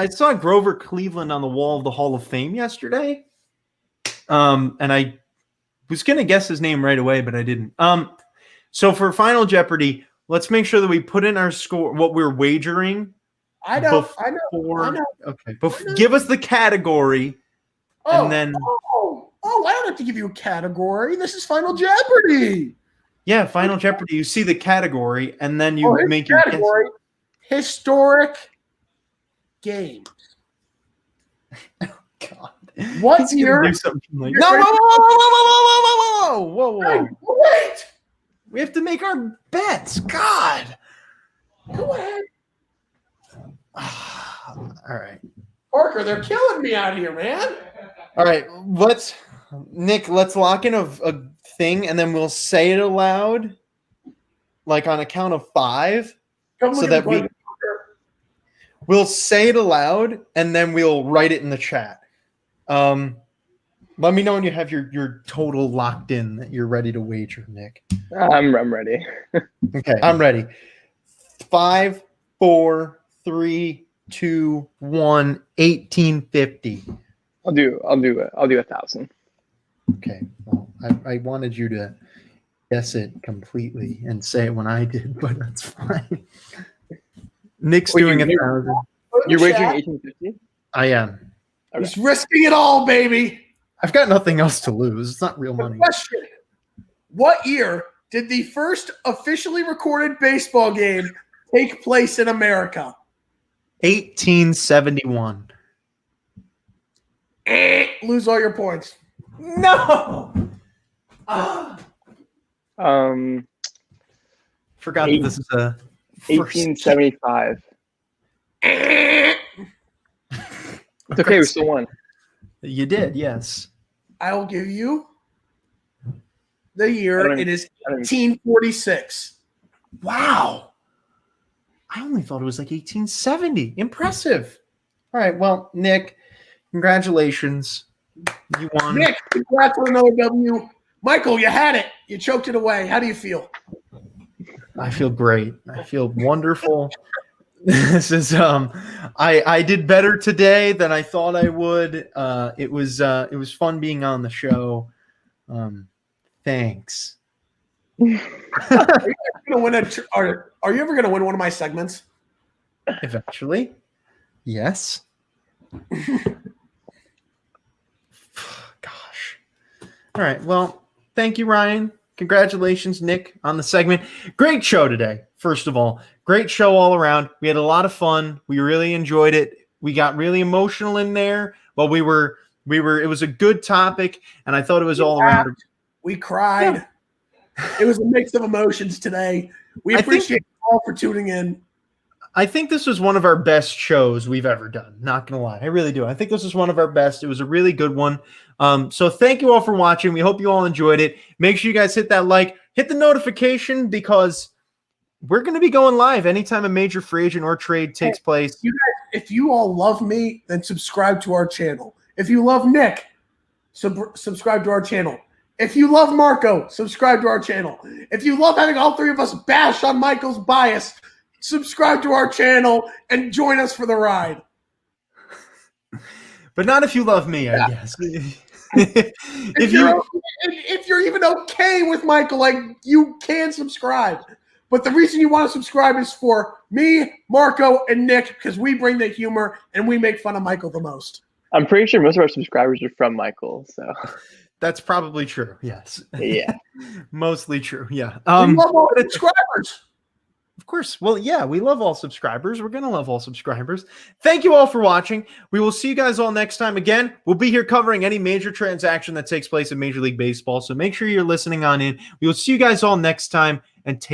saw Grover Cleveland on the wall of the Hall of Fame yesterday. And I was gonna guess his name right away, but I didn't. So for Final Jeopardy, let's make sure that we put in our score, what we're wagering. I know. Okay. Give us the category, and then I don't have to give you a category. This is Final Jeopardy. yeah, Final Jeopardy. You see the category, and then you make your category. Historic games. God. What year? Do something like, no, whoa. Wait. We have to make our bets. God. Go ahead. All right. Parker, they're killing me out here, man. All right. Let's lock in a thing, and then we'll say it aloud, like on a count of 5, so that we'll say it aloud, and then we'll write it in the chat. Let me know when you have your total locked in that you're ready to wager, Nick. I'm ready. Okay, I'm ready. 5, 4, 3, 2, 1, 1850. I'll do 1,000. Okay. Well, I wanted you to guess it completely and say it when I did, but that's fine. Nick's doing 1,000. You're wagering 1850? I am. Okay. He's risking it all, baby. I've got nothing else to lose. It's not real money. Question: what year did the first officially recorded baseball game take place in America? 1871. Lose all your points. No. Forgot that this is a 1875. It's okay, we still won. You did, yes. I will give you the year. It is 1846. Wow. I only thought it was like 1870. Impressive. All right. Well, Nick, congratulations. You won. Nick, congrats on another W. Michael, you had it. You choked it away. How do you feel? I feel great. I feel wonderful. This is I did better today than I thought I would. It was fun being on the show. Thanks. Are you ever gonna win one of my segments? Eventually. Yes. Gosh. All right. Well, thank you, Ryan. Congratulations, Nick, on the segment. Great show today. First of all, great show all around. We had a lot of fun. We really enjoyed it. We got really emotional in there, but it was a good topic, and I thought it was all around. We cried. Yeah. It was a mix of emotions today. We appreciate you all for tuning in. I think this was one of our best shows we've ever done. Not going to lie. I really do. I think this was one of our best. It was a really good one. So thank you all for watching. We hope you all enjoyed it. Make sure you guys hit that like, hit the notification, because we're going to be going live anytime a major free agent or trade takes place. You guys, if you all love me, then subscribe to our channel. If you love Nick, subscribe to our channel. If you love Marco, subscribe to our channel. If you love having all three of us bash on Michael's bias, subscribe to our channel and join us for the ride. But not if you love me, I guess. If you're even okay with Michael, like, you can subscribe. But the reason you want to subscribe is for me, Marco, and Nick, because we bring the humor and we make fun of Michael the most. I'm pretty sure most of our subscribers are from Michael, so That's probably true. Yes. yeah. Mostly true. Yeah. We love all the subscribers. Of course. Well, yeah, we love all subscribers. We're going to love all subscribers. Thank you all for watching. We will see you guys all next time. Again, we'll be here covering any major transaction that takes place in Major League Baseball. So make sure you're listening on in. We will see you guys all next time, and take